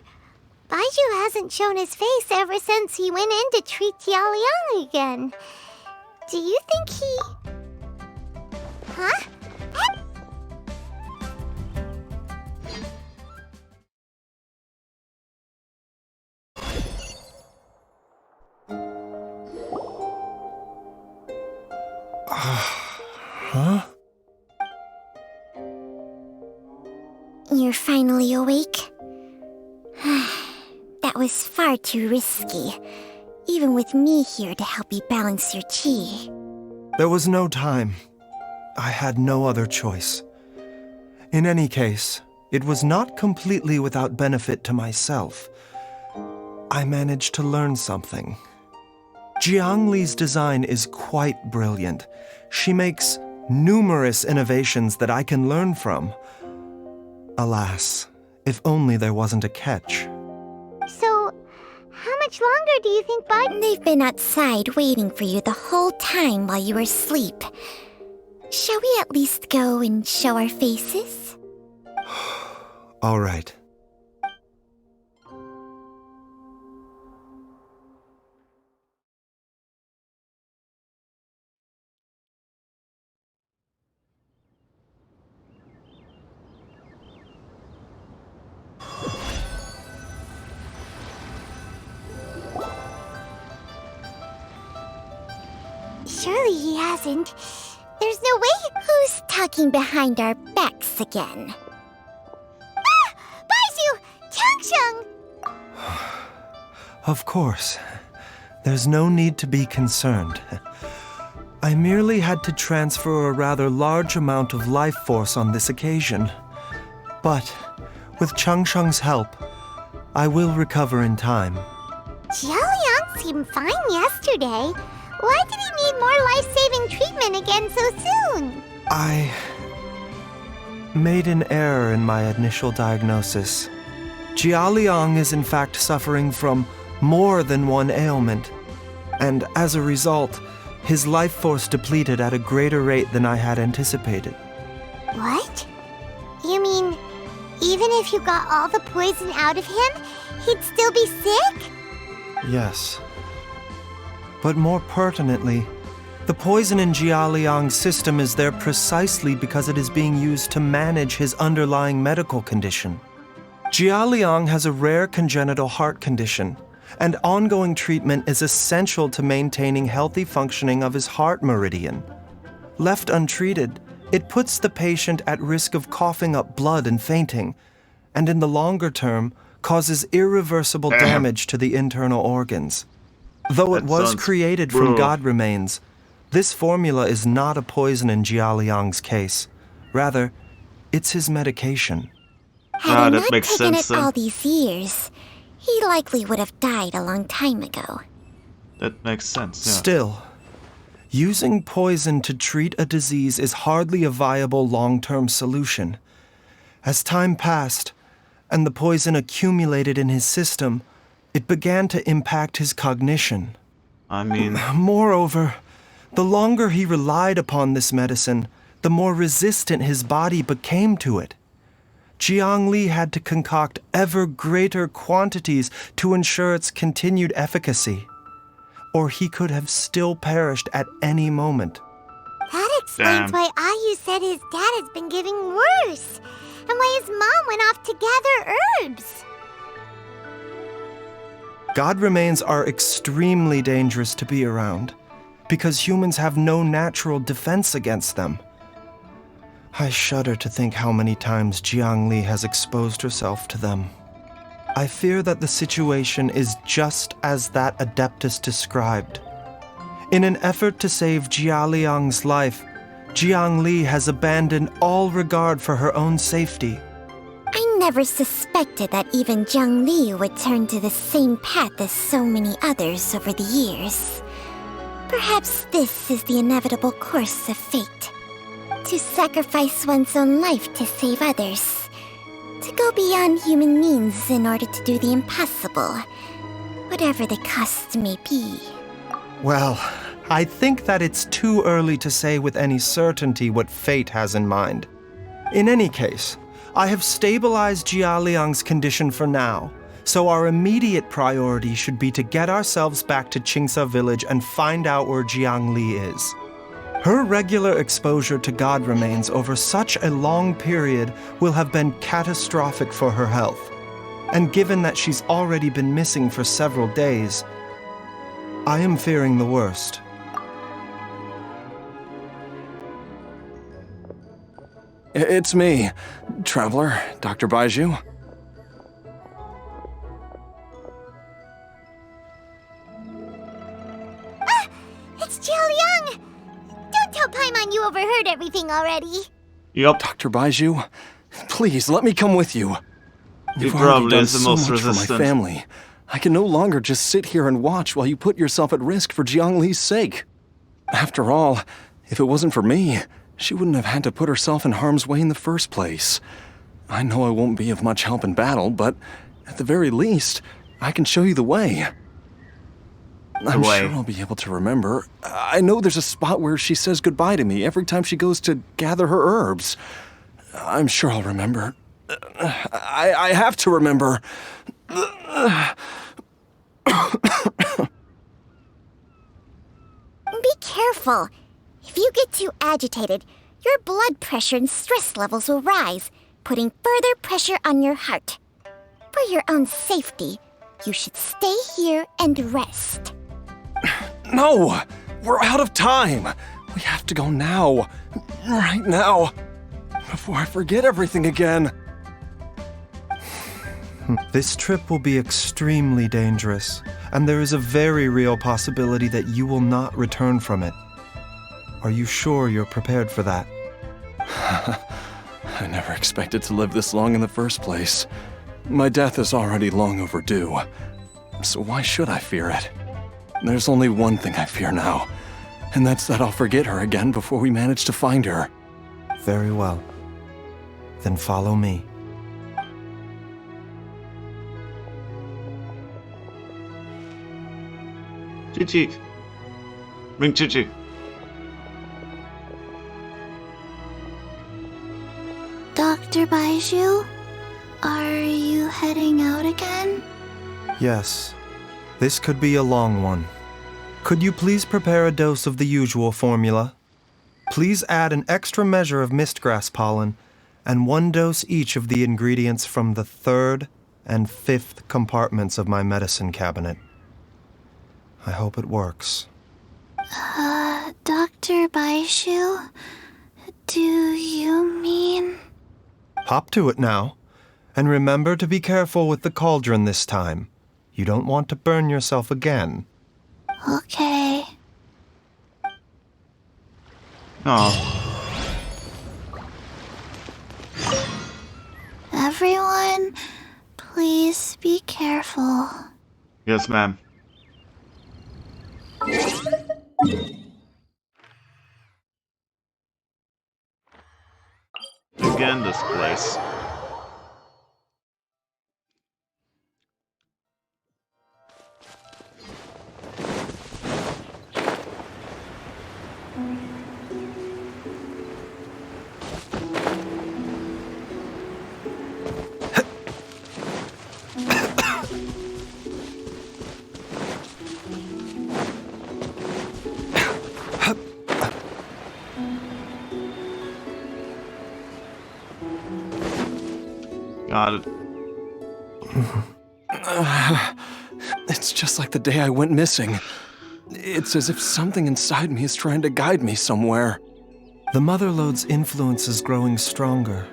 Baizhu hasn't shown his face ever since he went in to treat Jiaoliang again. Do you think he... Huh? Huh? You're finally awake? That was far too risky, even with me here to help you balance your chi. There was no time. I had no other choice. In any case, it was not completely without benefit to myself. I managed to learn something. Jiangli's design is quite brilliant. She makes numerous innovations that I can learn from. Alas, if only there wasn't a catch. So, how much longer do you think They've been outside waiting for you the whole time while you were asleep. Shall we at least go and show our faces? All right. Surely he hasn't. There's no way. Who's talking behind our backs again? Ah! Baizhu! Changsheng! Of course. There's no need to be concerned. I merely had to transfer a rather large amount of life force on this occasion. But, with Changsheng's help, I will recover in time. Jialiang seemed fine yesterday. Why did he need more life-saving treatment again so soon? I made an error in my initial diagnosis. Jialiang is in fact suffering from more than one ailment, and as a result, his life force depleted at a greater rate than I had anticipated. What? You mean, even if you got all the poison out of him, he'd still be sick? Yes. But more pertinently, the poison in Jialiang's system is there precisely because it is being used to manage his underlying medical condition. Jialiang has a rare congenital heart condition, and ongoing treatment is essential to maintaining healthy functioning of his heart meridian. Left untreated, it puts the patient at risk of coughing up blood and fainting, and in the longer term, causes irreversible damage to the internal organs. Though it was created from God remains, this formula is not a poison in Jialiang's case. Rather, it's his medication. Had he not taken it all these years, he likely would have died a long time ago. That makes sense, yeah. Still, using poison to treat a disease is hardly a viable long-term solution. As time passed, and the poison accumulated in his system, it began to impact his cognition. I mean... Moreover, the longer he relied upon this medicine, the more resistant his body became to it. Jiangli had to concoct ever greater quantities to ensure its continued efficacy, or he could have still perished at any moment. That explains why Ayu said his dad has been getting worse, and why his mom went off to gather herbs. God remains are extremely dangerous to be around, because humans have no natural defense against them. I shudder to think how many times Jiangli has exposed herself to them. I fear that the situation is just as that Adeptus described. In an effort to save Jialiang's life, Jiangli has abandoned all regard for her own safety. I never suspected that even Jiangli would turn to the same path as so many others over the years. Perhaps this is the inevitable course of fate. To sacrifice one's own life to save others. To go beyond human means in order to do the impossible, whatever the cost may be. Well, I think that it's too early to say with any certainty what fate has in mind. In any case, I have stabilized Jialiang's condition for now, so our immediate priority should be to get ourselves back to Qingce village and find out where Jiangli is. Her regular exposure to God remains over such a long period will have been catastrophic for her health. And given that she's already been missing for several days, I am fearing the worst. It's me, Traveler, Dr. Baizhu. It's Jiao Liang! Don't tell Paimon you overheard everything already. Yup. Dr. Baizhu, please let me come with you. He You've already probably done is the so most much for resistant. my family. I can no longer just sit here and watch while you put yourself at risk for Jiangli's sake. After all, if it wasn't for me, she wouldn't have had to put herself in harm's way in the first place. I know I won't be of much help in battle, but at the very least, I can show you the way. I'm way. sure I'll be able to remember. I know there's a spot where she says goodbye to me every time she goes to gather her herbs. I'm sure I'll remember. I have to remember. Be careful. If you get too agitated, your blood pressure and stress levels will rise, putting further pressure on your heart. For your own safety, you should stay here and rest. No! We're out of time! We have to go now. Right now. Before I forget everything again. This trip will be extremely dangerous, and there is a very real possibility that you will not return from it. Are you sure you're prepared for that? I never expected to live this long in the first place. My death is already long overdue. So why should I fear it? There's only one thing I fear now, and that's that I'll forget her again before we manage to find her. Very well. Then follow me. Chi-Chi. Bring Chi-Chi. Dr. Baizhu, are you heading out again? Yes. This could be a long one. Could you please prepare a dose of the usual formula? Please add an extra measure of mistgrass pollen and 1 dose each of the ingredients from the 3rd and 5th compartments of my medicine cabinet. I hope it works. Dr. Baizhu, do you mean... Hop to it now. And remember to be careful with the cauldron this time. You don't want to burn yourself again. Okay. Oh, Everyone, please be careful. yes, ma'am. Again, this place. Got it. It's just like the day I went missing. It's as if something inside me is trying to guide me somewhere. The Mother Lode's influence is growing stronger.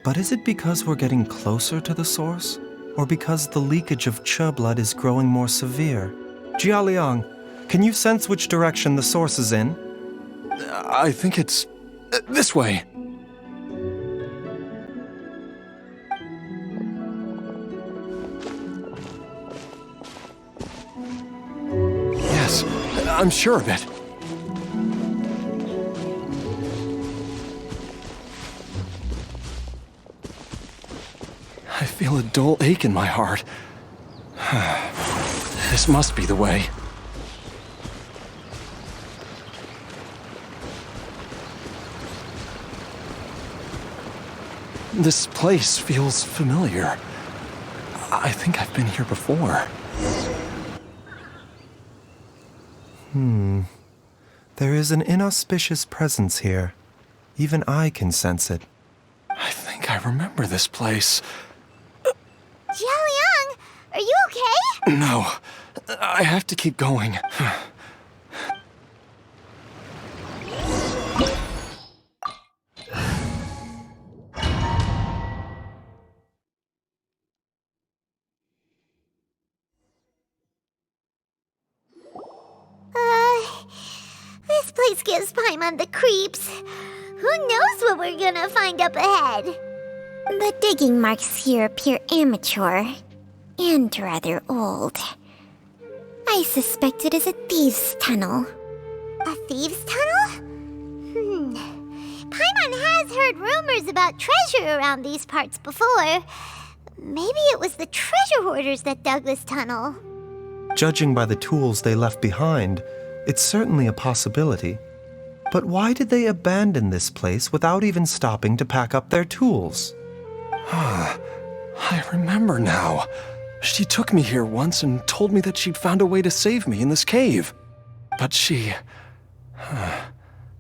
But is it because we're getting closer to the source? Or because the leakage of Che blood is growing more severe? Jialiang, can you sense which direction the source is in? I think it's this way. Yes, I'm sure of it. I feel a dull ache in my heart. This must be the way. This place feels familiar. I think I've been here before. There is an inauspicious presence here. Even I can sense it. I think I remember this place. Jiao Liang, are you okay? No, I have to keep going. place gives Paimon the creeps. Who knows what we're gonna find up ahead? The digging marks here appear amateur and rather old. I suspect it is a thieves' tunnel. A thieves' tunnel? Paimon has heard rumors about treasure around these parts before. Maybe it was the treasure hoarders that dug this tunnel. Judging by the tools they left behind, it's certainly a possibility. But why did they abandon this place without even stopping to pack up their tools? I remember now. She took me here once and told me that she'd found a way to save me in this cave. But she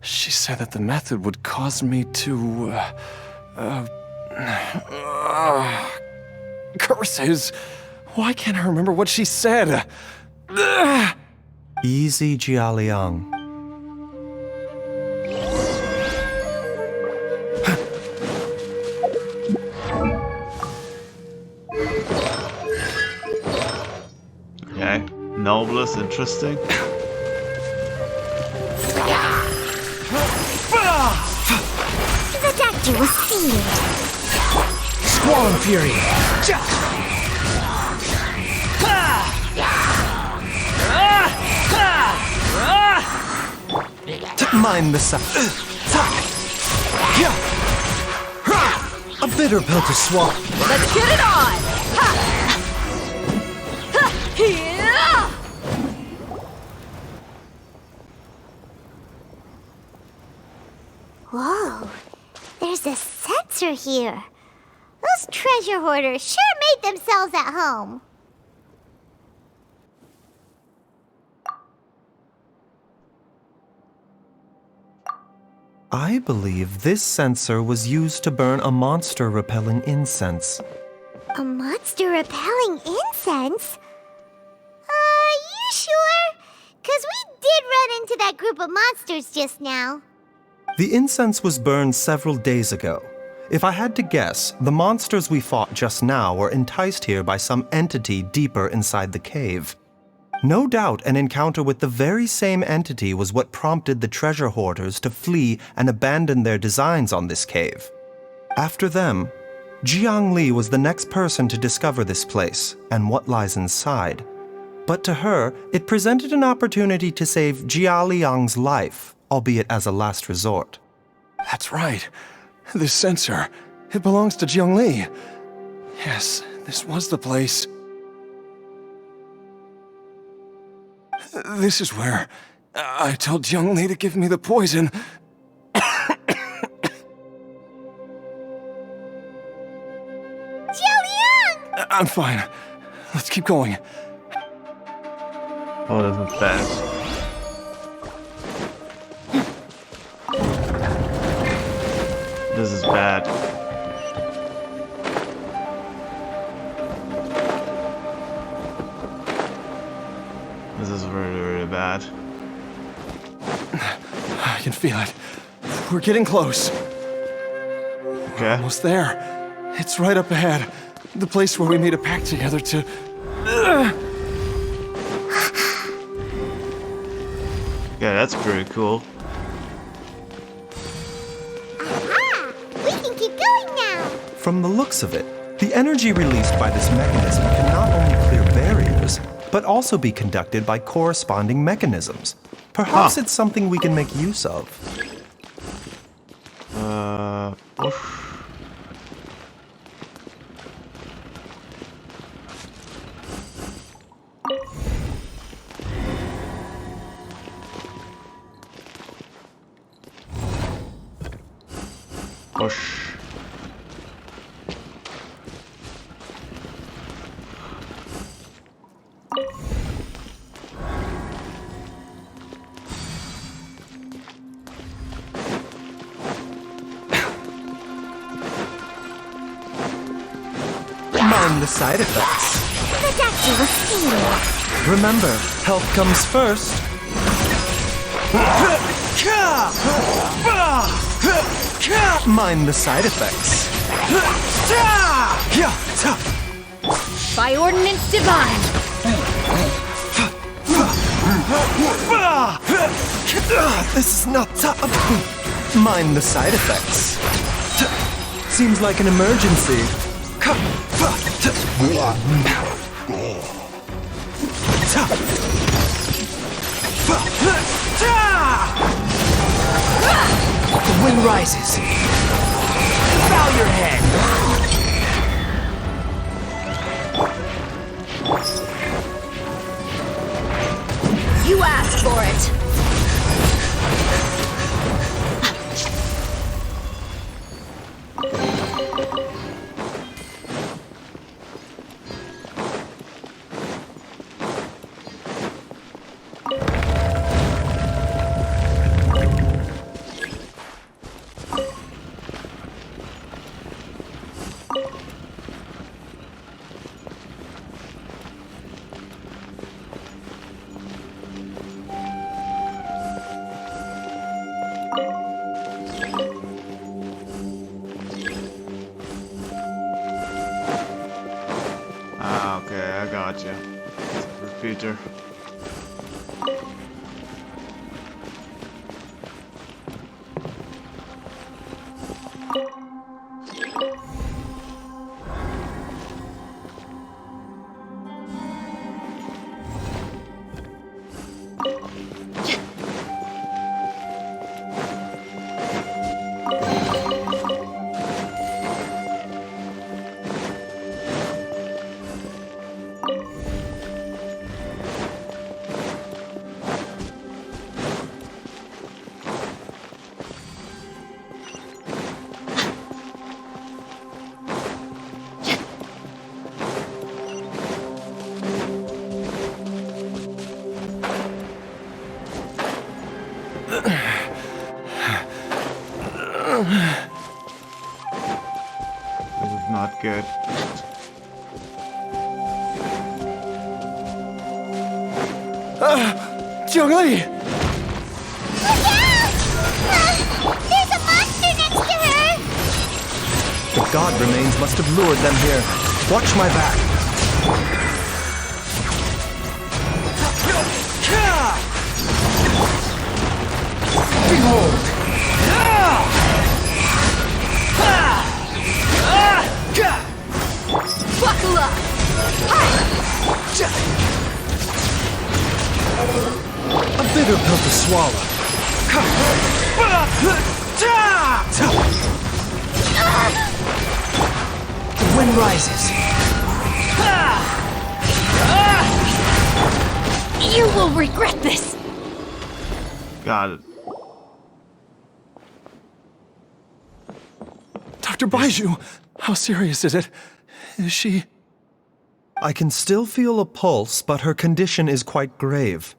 said that the method would cause me to, curses! Why can't I remember what she said? Easy, Jialiang. Okay. Noblest, interesting. The doctor was sealed. Squall Fury! Mind the sound. A bitter pill to swallow. Let's get it on! Whoa, there's a sensor here. Those treasure hoarders sure made themselves at home. I believe this sensor was used to burn a monster-repelling incense. A monster repelling incense? You sure? 'Cause we did run into that group of monsters just now. The incense was burned several days ago. If I had to guess, the monsters we fought just now were enticed here by some entity deeper inside the cave. No doubt an encounter with the very same entity was what prompted the treasure hoarders to flee and abandon their designs on this cave. After them, Jiang Li was the next person to discover this place and what lies inside. But to her, it presented an opportunity to save Jia Liang's life, albeit as a last resort. That's right. This sensor, it belongs to Jiang Li. Yes, this was the place. This is where I told Jiang Li to give me the poison. Jialiang! I'm fine. Let's keep going. Oh, this is bad. This is bad. This is really, really bad. I can feel it. We're getting close. Okay. Almost there. It's right up ahead. The place where we made a pact together to... Yeah, that's pretty cool. Aha! We can keep going now. From the looks of it, the energy released by this mechanism can not only clear barriers, but also be conducted by corresponding mechanisms. Perhaps it's something we can make use of. Oof. Push. Mind the side effects. The doctor was sealed. Remember, health comes first. Mind the side effects. By ordinance divine! This is not mind the side effects. Seems like an emergency. The wind rises. Bow your head. You asked for it. Ah, okay, I got you. Repeater. This is not good. Zhongli! Look out! There's a monster next to her! The god remains must have lured them here. Watch my back. Behold! Buckle up. A bitter pill to swallow. The wind rises. You will regret this. Got it. Dr. Baizhu, how serious is it? Is she... I can still feel a pulse, but her condition is quite grave.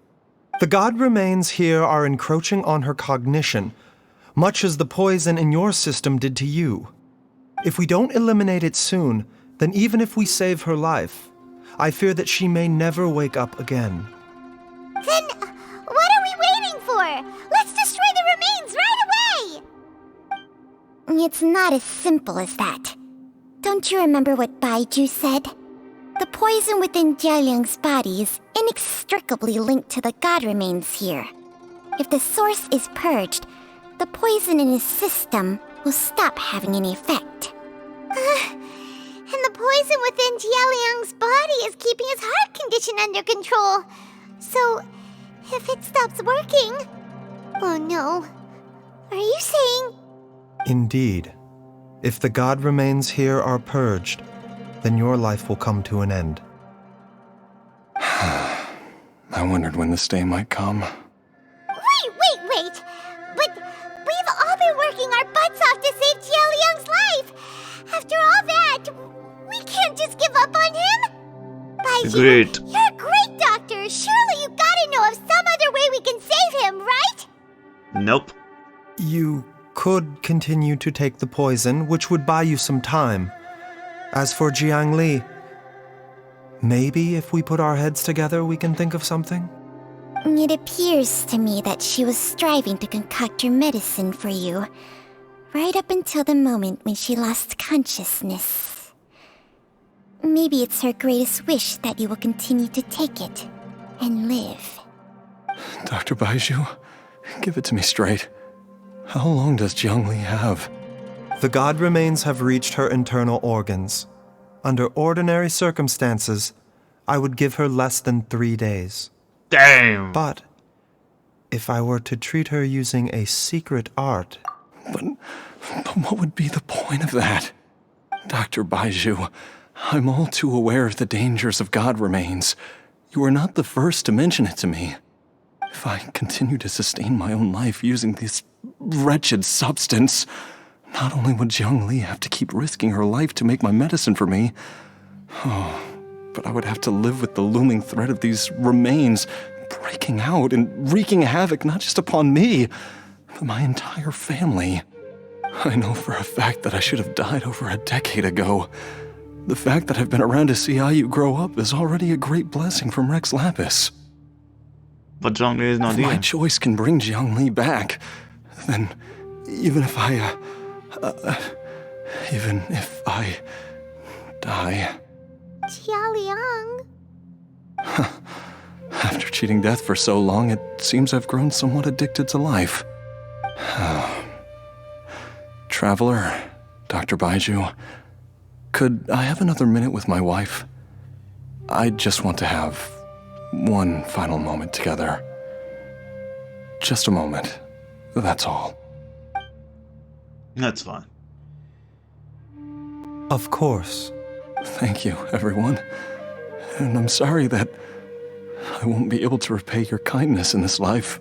The god remains here are encroaching on her cognition, much as the poison in your system did to you. If we don't eliminate it soon, then even if we save her life, I fear that she may never wake up again. Then, what are we waiting for? Let's destroy the remains right away! It's not as simple as that. Don't you remember what Baizhu said? The poison within Jialiang's body is inextricably linked to the god remains here. If the source is purged, the poison in his system will stop having any effect. And the poison within Jialiang's body is keeping his heart condition under control. So, if it stops working... Oh no. Are you saying... Indeed. If the god remains here are purged, then your life will come to an end. I wondered when this day might come. Wait! But we've all been working our butts off to save Jialiang's life! After all that, we can't just give up on him! Baizhu, Agreed. you're a great doctor! Surely you gotta know of some other way we can save him, right? Nope. You could continue to take the poison, which would buy you some time. As for Jiang Li, maybe if we put our heads together, we can think of something? It appears to me that she was striving to concoct your medicine for you, right up until the moment when she lost consciousness. Maybe it's her greatest wish that you will continue to take it and live. Dr. Baizhu, give it to me straight. How long does Jiangli have? The god remains have reached her internal organs. Under ordinary circumstances, I would give her less than 3 days. Damn. But if I were to treat her using a secret art... But what would be the point of that? Dr. Baizhu, I'm all too aware of the dangers of god remains. You are not the first to mention it to me. If I continue to sustain my own life using this wretched substance, not only would Jiangli have to keep risking her life to make my medicine for me, but I would have to live with the looming threat of these remains breaking out and wreaking havoc not just upon me, but my entire family. I know for a fact that I should have died over a decade ago. The fact that I've been around to see how you grow up is already a great blessing from Rex Lapis. But Zhongli is not If here. my choice can bring Jiangli back, then even if I die... Jialiang. After cheating death for so long, it seems I've grown somewhat addicted to life. Traveler, Dr. Baizhu, could I have another minute with my wife? I just want to have one final moment together. Just a moment. That's all. That's fine. Of course. Thank you, everyone. And I'm sorry that I won't be able to repay your kindness in this life.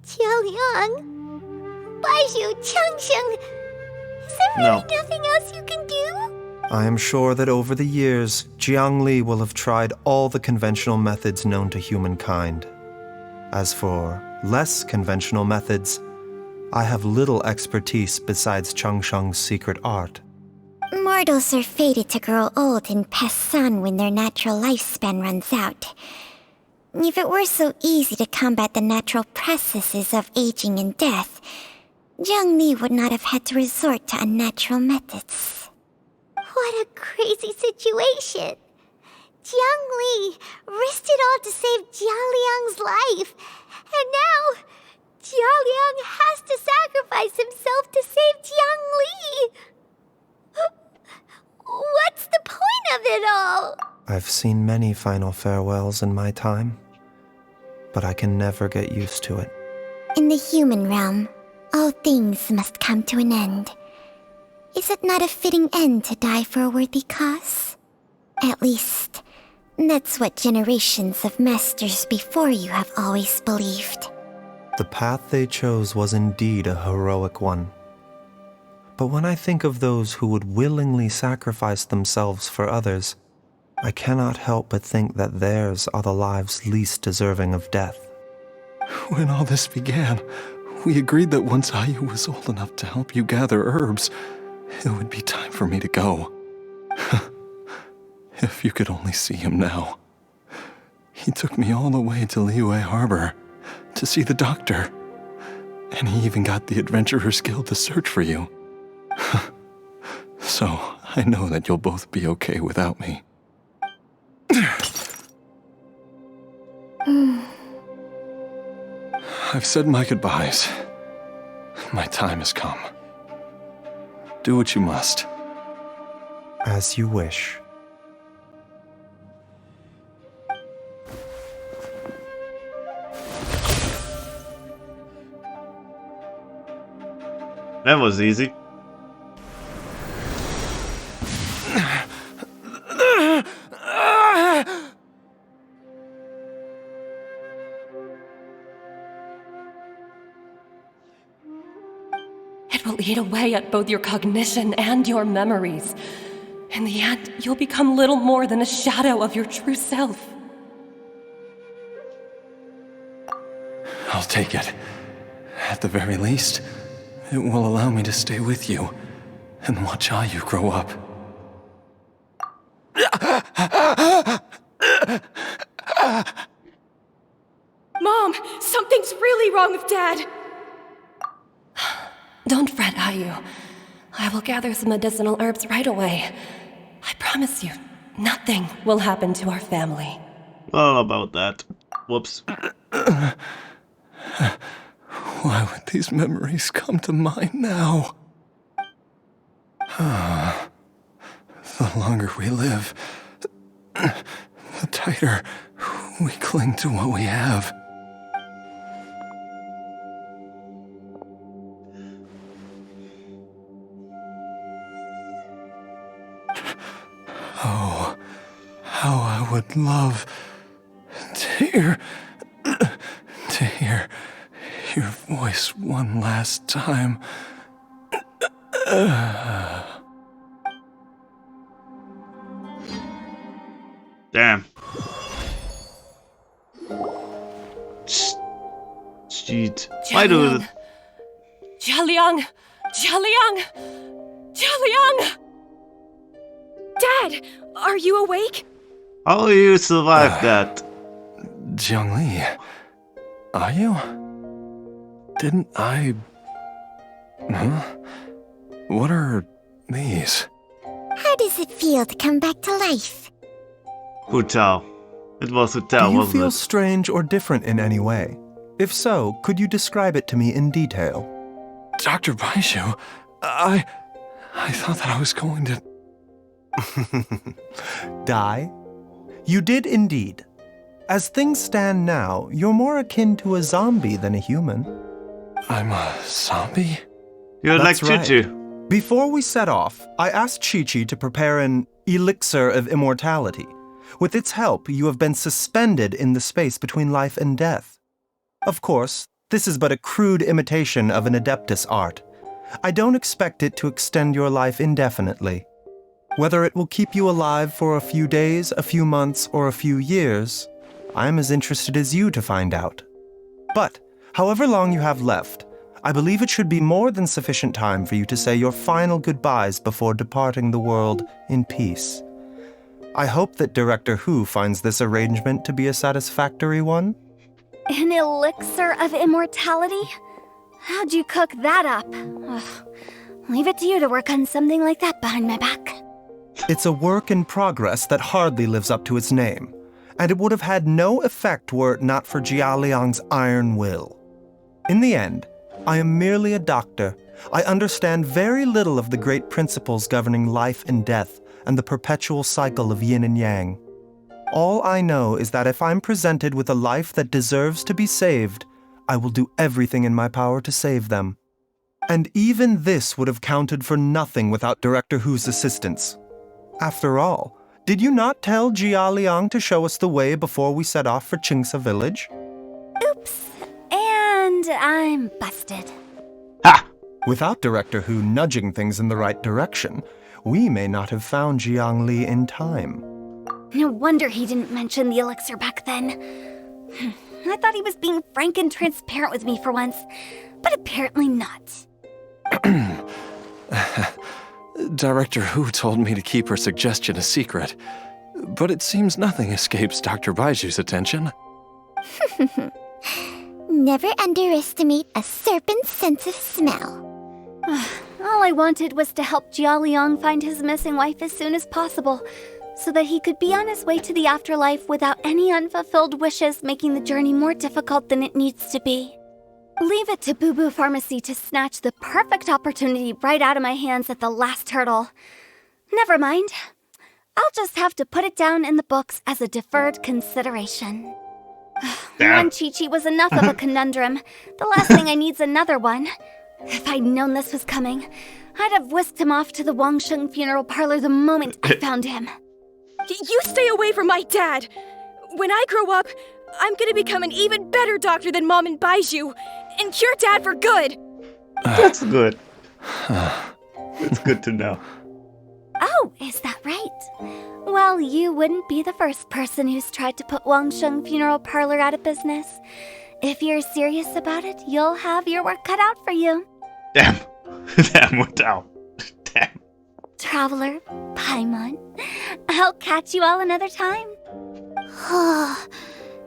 Jialiang. Baizhu, Changsheng. Is there really nothing else you can do? I am sure that over the years, Jiangli will have tried all the conventional methods known to humankind. As for less conventional methods, I have little expertise besides Changsheng's secret art. Mortals are fated to grow old and pass on when their natural lifespan runs out. If it were so easy to combat the natural processes of aging and death, Jiangli would not have had to resort to unnatural methods. What a crazy situation! Jiangli risked it all to save Jialiang's life, and now Jialiang has to sacrifice himself to save Jiangli! What's the point of it all? I've seen many final farewells in my time, but I can never get used to it. In the human realm, all things must come to an end. Is it not a fitting end to die for a worthy cause? At least, that's what generations of masters before you have always believed. The path they chose was indeed a heroic one. But when I think of those who would willingly sacrifice themselves for others, I cannot help but think that theirs are the lives least deserving of death. When all this began, we agreed that once Ayu was old enough to help you gather herbs, it would be time for me to go. If you could only see him now. He took me all the way to Liyue Harbor to see the doctor, and he even got the Adventurers Guild to search for you. So, I know that you'll both be okay without me. I've said my goodbyes. My time has come. Do what you must. As you wish. That was easy. It will eat away at both your cognition and your memories. In the end, you'll become little more than a shadow of your true self. I'll take it. At the very least, it will allow me to stay with you and watch Ayu grow up. Mom, something's really wrong with Dad. Don't fret, Ayu. I will gather some medicinal herbs right away. I promise you, nothing will happen to our family. Well, about that. Whoops. Why would these memories come to mind now? The longer we live, the tighter we cling to what we have. Oh, how I would love to hear your voice one last time. Damn. Shit. Why do Jialiang! Jialiang! Jialiang! Dad, are you awake? how you survive that? Jiangli, are you? Didn't I... Huh? What are these? How does it feel to come back to life? Hu Tao. It was Hu Tao, Do you wasn't feel it? strange or different in any way? If so, could you describe it to me in detail? Dr. Baizhu, I thought that I was going to... Die? You did indeed. As things stand now, you're more akin to a zombie than a human. I'm a zombie? You're like That's right. Choo-Choo. Before we set off, I asked Chi-Chi to prepare an elixir of immortality. With its help, you have been suspended in the space between life and death. Of course, this is but a crude imitation of an Adeptus art. I don't expect it to extend your life indefinitely. Whether it will keep you alive for a few days, a few months, or a few years, I'm as interested as you to find out. But, however long you have left, I believe it should be more than sufficient time for you to say your final goodbyes before departing the world in peace. I hope that Director Hu finds this arrangement to be a satisfactory one. An elixir of immortality? How'd you cook that up? Ugh. Leave it to you to work on something like that behind my back. It's a work in progress that hardly lives up to its name, and it would have had no effect were it not for Jialiang's iron will. In the end, I am merely a doctor. I understand very little of the great principles governing life and death and the perpetual cycle of yin and yang. All I know is that if I'm presented with a life that deserves to be saved, I will do everything in my power to save them. And even this would have counted for nothing without Director Hu's assistance. After all, did you not tell Jia Liang to show us the way before we set off for Qingce Village? Oops. And I'm busted. Ha! Without Director Hu nudging things in the right direction, we may not have found Jiang Li in time. No wonder he didn't mention the elixir back then. I thought he was being frank and transparent with me for once, but apparently not. Director Hu told me to keep her suggestion a secret, but it seems nothing escapes Dr. Baiju's attention. Never underestimate a serpent's sense of smell. All I wanted was to help Jialiang find his missing wife as soon as possible, so that he could be on his way to the afterlife without any unfulfilled wishes making the journey more difficult than it needs to be. Leave it to Boo Boo Pharmacy to snatch the perfect opportunity right out of my hands at the last hurdle. Never mind. I'll just have to put it down in the books as a deferred consideration. One Chi-Chi was enough of a conundrum. The last thing I need's another one. If I'd known this was coming, I'd have whisked him off to the Wangsheng funeral parlor the moment I found him. You stay away from my dad! When I grow up, I'm gonna become an even better doctor than Mom and Baizhu, and cure Dad for good! That's good. It's good to know. Oh, is that right? Well, you wouldn't be the first person who's tried to put Wangsheng Funeral Parlor out of business. If you're serious about it, you'll have your work cut out for you. Damn. Damn, Hu Tao. Damn. Traveler, Paimon, I'll catch you all another time.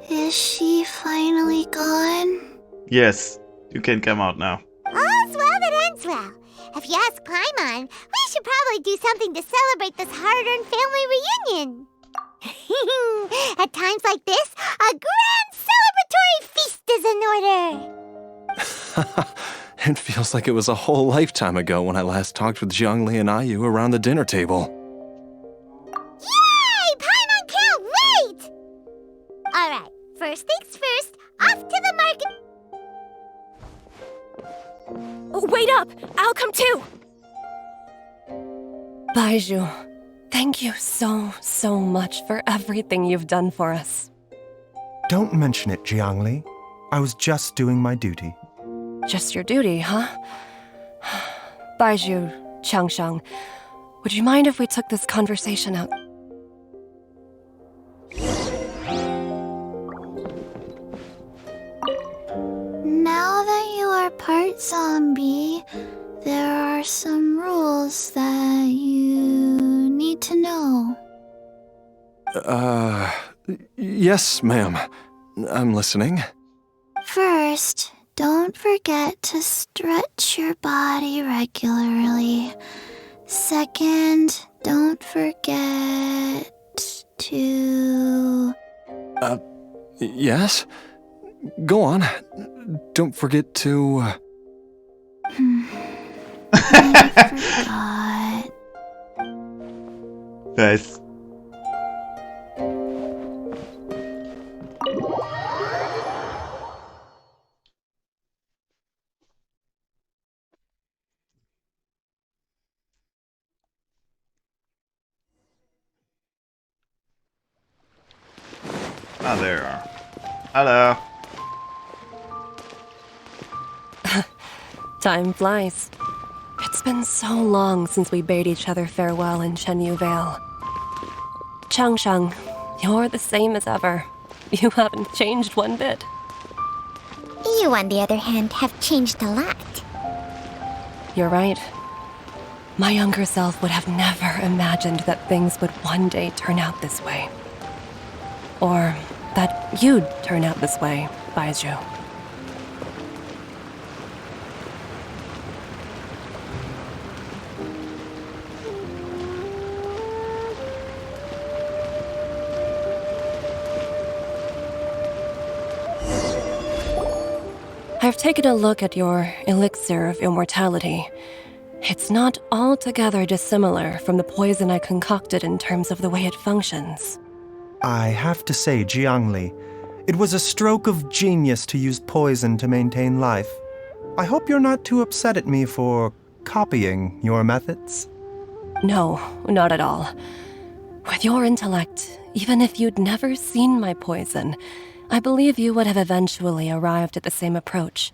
Is she finally gone? Yes, you can come out now. All's well that ends well. If you ask Paimon, we should probably do something to celebrate this hard-earned family reunion. At times like this, a grand breakfast is in order! It feels like it was a whole lifetime ago when I last talked with Zhongli and Ayu around the dinner table. Yay! Paimon can't wait! Alright, first things first, off to the market. Wait up! I'll come too! Baizhu, thank you so much for everything you've done for us. Don't mention it, Jiangli. I was just doing my duty. Just your duty, huh? Baizhu, Changsheng, would you mind if we took this conversation out? Now that you are part zombie, there are some rules that you need to know. Yes, ma'am. I'm listening. First, don't forget to stretch your body regularly. Second, don't forget to... Yes? Go on. Don't forget to... I forgot. Nice. Ah, there you are. Hello. Time flies. It's been so long since we bade each other farewell in Chenyu Vale. Changsheng, you're the same as ever. You haven't changed one bit. You, on the other hand, have changed a lot. You're right. My younger self would have never imagined that things would one day turn out this way. Or that you'd turn out this way, Baizhu. I've taken a look at your elixir of immortality. It's not altogether dissimilar from the poison I concocted in terms of the way it functions. I have to say, Jiangli, it was a stroke of genius to use poison to maintain life. I hope you're not too upset at me for copying your methods. No, not at all. With your intellect, even if you'd never seen my poison, I believe you would have eventually arrived at the same approach.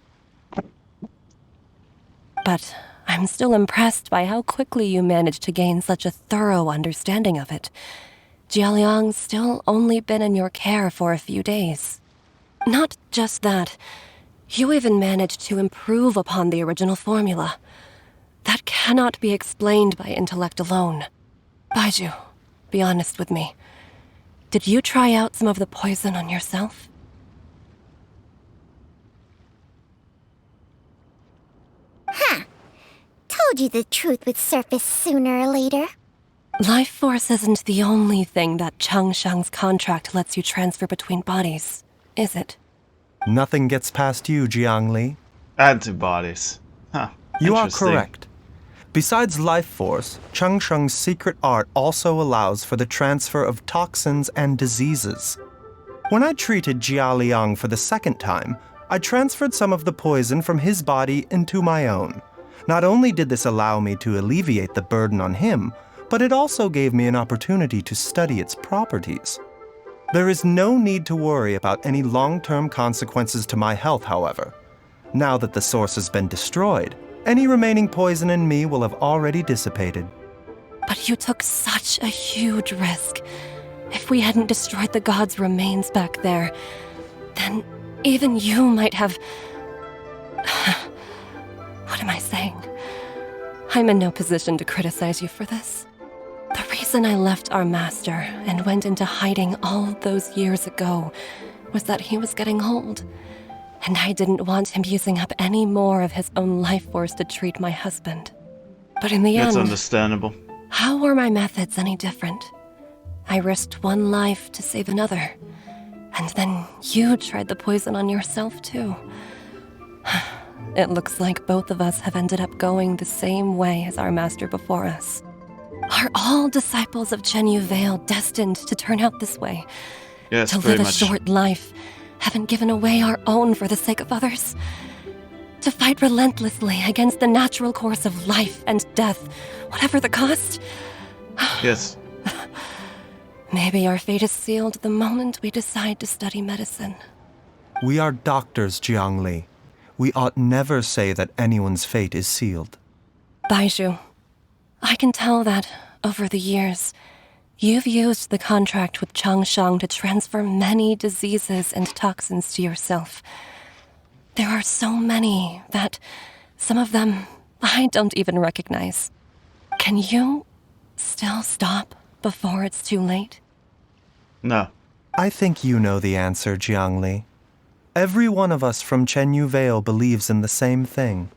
But I'm still impressed by how quickly you managed to gain such a thorough understanding of it. Jialiang's still only been in your care for a few days. Not just that, you even managed to improve upon the original formula. That cannot be explained by intellect alone. Baizhu, be honest with me. Did you try out some of the poison on yourself? Huh. Told you the truth would surface sooner or later. Life force isn't the only thing that Changsheng's contract lets you transfer between bodies, is it? Nothing gets past you, Jiangli. Antibodies. Huh. You are Interesting. correct. Besides life force, Changsheng's secret art also allows for the transfer of toxins and diseases. When I treated Jia Liang for the second time, I transferred some of the poison from his body into my own. Not only did this allow me to alleviate the burden on him, but it also gave me an opportunity to study its properties. There is no need to worry about any long-term consequences to my health, however. Now that the source has been destroyed, any remaining poison in me will have already dissipated. But you took such a huge risk. If we hadn't destroyed the god's remains back there, then even you might have... What am I saying? I'm in no position to criticize you for this. The reason I left our master and went into hiding all those years ago was that he was getting old, and I didn't want him using up any more of his own life force to treat my husband. But in the That's end, understandable. how were my methods any different? I risked one life to save another, And then you tried the poison on yourself, too. It looks like both of us have ended up going the same way as our master before us. Are all disciples of Chenyu Vale destined to turn out this way? Yes, To very live a much. short life, having given away our own for the sake of others? To fight relentlessly against the natural course of life and death, whatever the cost? Yes. Maybe our fate is sealed the moment we decide to study medicine. We are doctors, Jiangli. We ought never say that anyone's fate is sealed. Baizhu, I can tell that, over the years, you've used the contract with Changshang to transfer many diseases and toxins to yourself. There are so many that some of them I don't even recognize. Can you still stop before it's too late? No. I think you know the answer, Jiangli. Every one of us from Chenyu Vale believes in the same thing.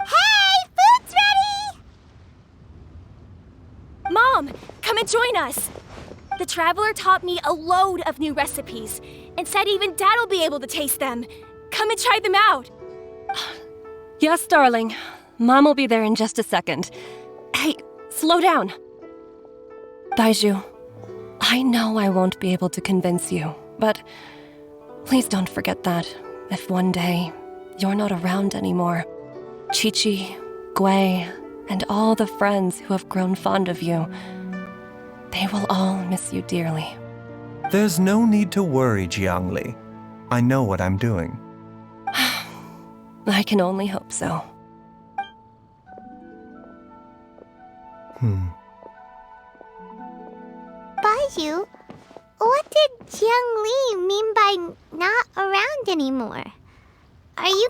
Hey, food's ready! Mom, come and join us. The Traveler taught me a load of new recipes and said even Dad'll be able to taste them. Come and try them out. Yes, darling. Mom will be there in just a second. Hey, slow down. Baizhu, I know I won't be able to convince you, but please don't forget that if one day you're not around anymore, Chi-Chi, Gui, and all the friends who have grown fond of you, they will all miss you dearly. There's no need to worry, Jiangli. I know what I'm doing. I can only hope so. Baizhu, what did Jiang Li mean by not around anymore? Are you...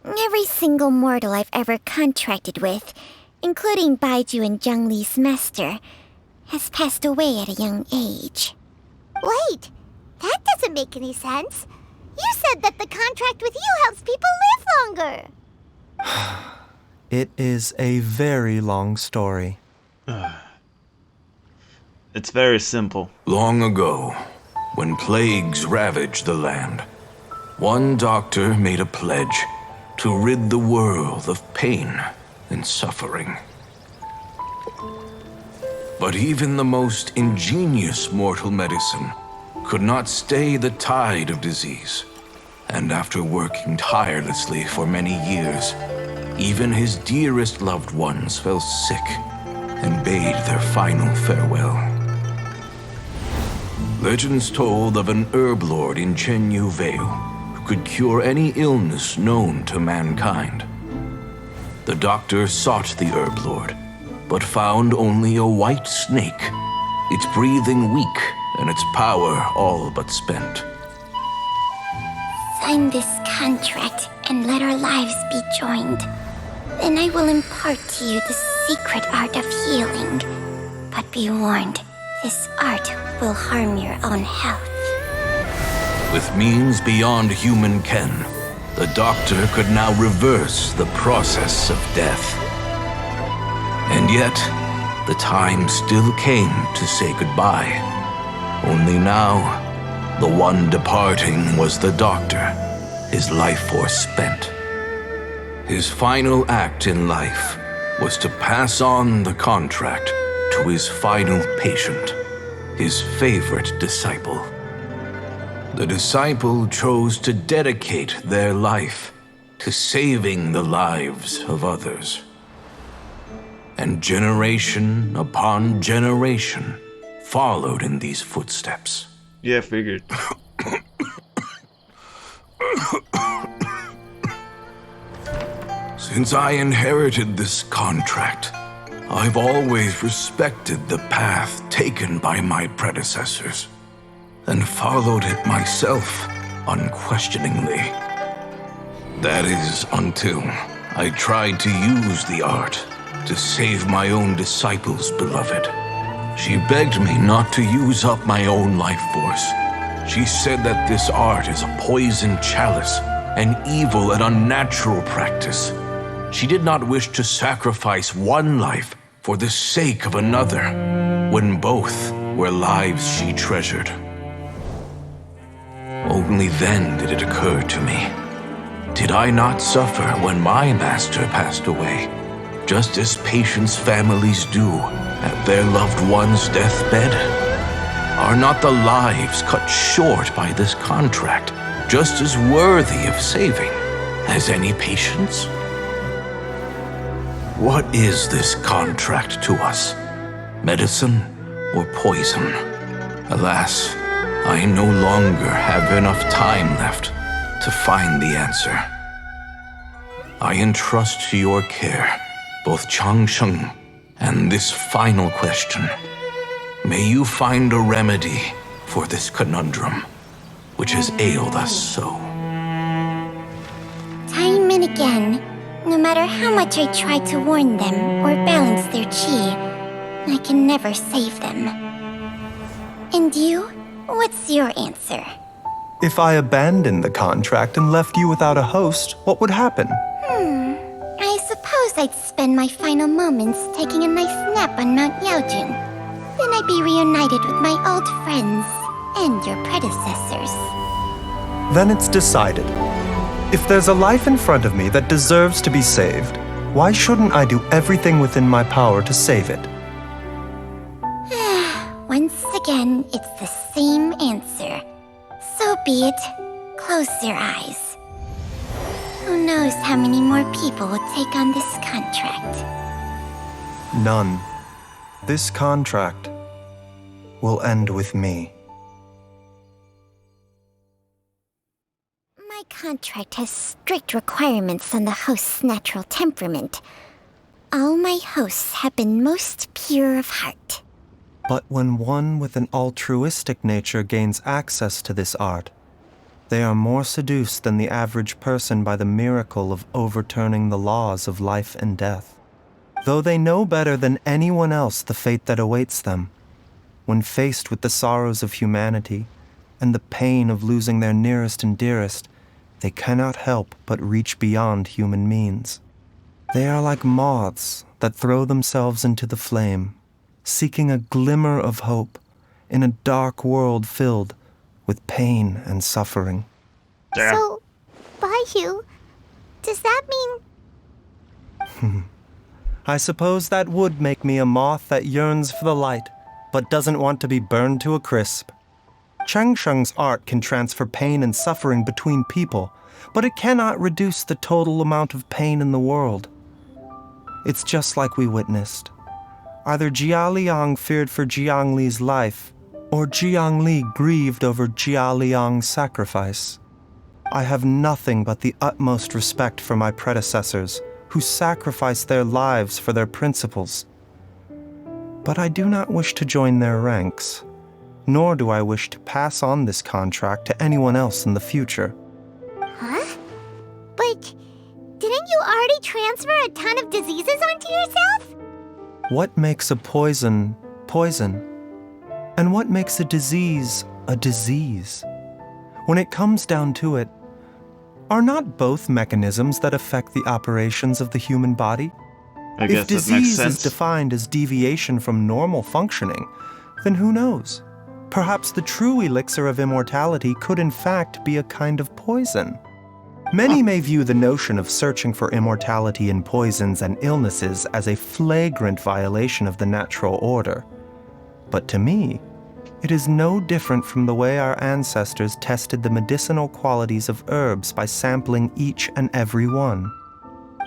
Every single mortal I've ever contracted with, including Baizhu and Jiang Li's master, has passed away at a young age. Wait, that doesn't make any sense. You said that the contract with you helps people live longer. It is a very long story. It's very simple. Long ago, when plagues ravaged the land, one doctor made a pledge to rid the world of pain and suffering. But even the most ingenious mortal medicine could not stay the tide of disease. And after working tirelessly for many years, even his dearest loved ones fell sick and bade their final farewell. Legends told of an herb lord in Chenyu Vale who could cure any illness known to mankind. The doctor sought the herb lord, but found only a white snake, its breathing weak and its power all but spent. Sign this contract and let our lives be joined. Then I will impart to you the secret art of healing. But be warned, this art will harm your own health. With means beyond human ken, the doctor could now reverse the process of death. And yet, the time still came to say goodbye. Only now, the one departing was the doctor, his life force spent. His final act in life was to pass on the contract to his final patient, his favorite disciple. The disciple chose to dedicate their life to saving the lives of others. And generation upon generation followed in these footsteps. Yeah, figured. Since I inherited this contract, I've always respected the path taken by my predecessors and followed it myself unquestioningly. That is until I tried to use the art to save my own disciple's beloved. She begged me not to use up my own life force. She said that this art is a poisoned chalice, an evil and unnatural practice. She did not wish to sacrifice one life for the sake of another, when both were lives she treasured. Only then did it occur to me. Did I not suffer when my master passed away, just as patients' families do at their loved one's deathbed? Are not the lives cut short by this contract just as worthy of saving as any patients? What is this contract to us? Medicine or poison? Alas, I no longer have enough time left to find the answer. I entrust to your care both Changsheng and this final question. May you find a remedy for this conundrum, which has ailed us so. Time and again, no matter how much I try to warn them or balance their chi, I can never save them. And you? What's your answer? If I abandoned the contract and left you without a host, what would happen? I suppose I'd spend my final moments taking a nice nap on Mount Yaojun. Then I'd be reunited with my old friends and your predecessors. Then it's decided. If there's a life in front of me that deserves to be saved, why shouldn't I do everything within my power to save it? Once again, it's the same answer. So be it. Close your eyes. Who knows how many more people will take on this contract? None. This contract will end with me. My contract has strict requirements on the host's natural temperament. All my hosts have been most pure of heart. But when one with an altruistic nature gains access to this art, they are more seduced than the average person by the miracle of overturning the laws of life and death. Though they know better than anyone else the fate that awaits them, when faced with the sorrows of humanity and the pain of losing their nearest and dearest, they cannot help but reach beyond human means. They are like moths that throw themselves into the flame, seeking a glimmer of hope in a dark world filled with pain and suffering. So, Baizhu, does that mean... I suppose that would make me a moth that yearns for the light, but doesn't want to be burned to a crisp. Changsheng's art can transfer pain and suffering between people, but it cannot reduce the total amount of pain in the world. It's just like we witnessed. Either Jia Liang feared for Jiang Li's life, or Jiang Li grieved over Jia Liang's sacrifice. I have nothing but the utmost respect for my predecessors, who sacrificed their lives for their principles. But I do not wish to join their ranks, nor do I wish to pass on this contract to anyone else in the future. Huh? But didn't you already transfer a ton of diseases onto yourself? What makes a poison poison? And what makes a disease a disease? When it comes down to it, are not both mechanisms that affect the operations of the human body? I guess If that makes disease sense. is defined as deviation from normal functioning, then who knows? Perhaps the true elixir of immortality could in fact be a kind of poison. Many may view the notion of searching for immortality in poisons and illnesses as a flagrant violation of the natural order. But to me, it is no different from the way our ancestors tested the medicinal qualities of herbs by sampling each and every one.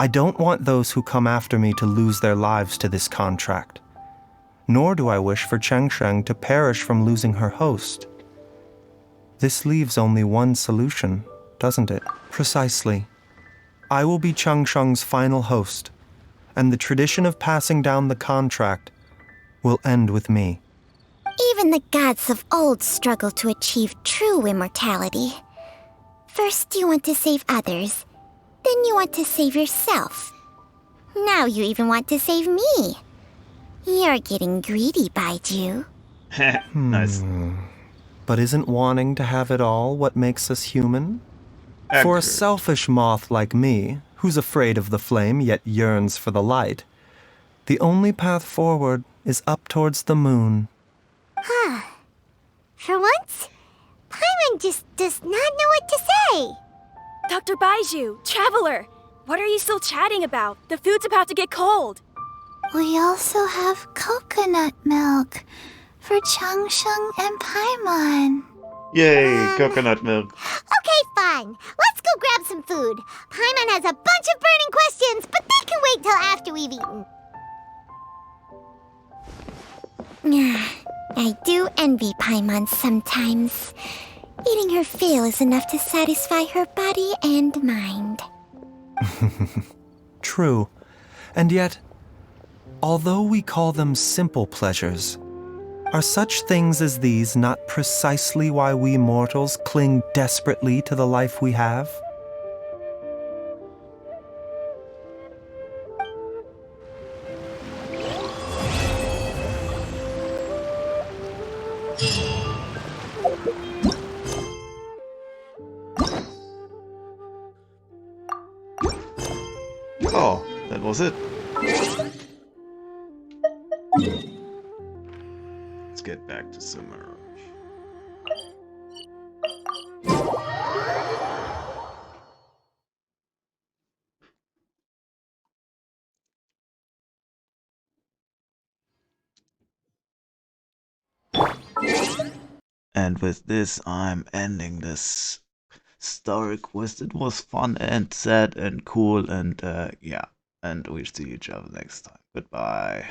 I don't want those who come after me to lose their lives to this contract. Nor do I wish for Changsheng to perish from losing her host. This leaves only one solution, doesn't it? Precisely. I will be Changsheng's final host, and the tradition of passing down the contract will end with me. Even the gods of old struggle to achieve true immortality. First you want to save others, then you want to save yourself. Now you even want to save me. You're getting greedy, Baizhu. Nice. But isn't wanting to have it all what makes us human? For a Accurate. selfish moth like me, who's afraid of the flame yet yearns for the light, the only path forward is up towards the moon. Huh. For once, Paimon just does not know what to say. Dr. Baizhu, Traveler, what are you still chatting about? The food's about to get cold. We also have coconut milk for Changsheng and Paimon. Yay, coconut milk. Okay, fine. Let's go grab some food. Paimon has a bunch of burning questions, but they can wait till after we've eaten. I do envy Paimon sometimes. Eating her fill is enough to satisfy her body and mind. True. And yet, although we call them simple pleasures, are such things as these not precisely why we mortals cling desperately to the life we have? Oh, that was it. Let's get back to Summer. And with this, I'm ending this story quest. It was fun and sad and cool, and yeah. And we'll see each other next time. Goodbye.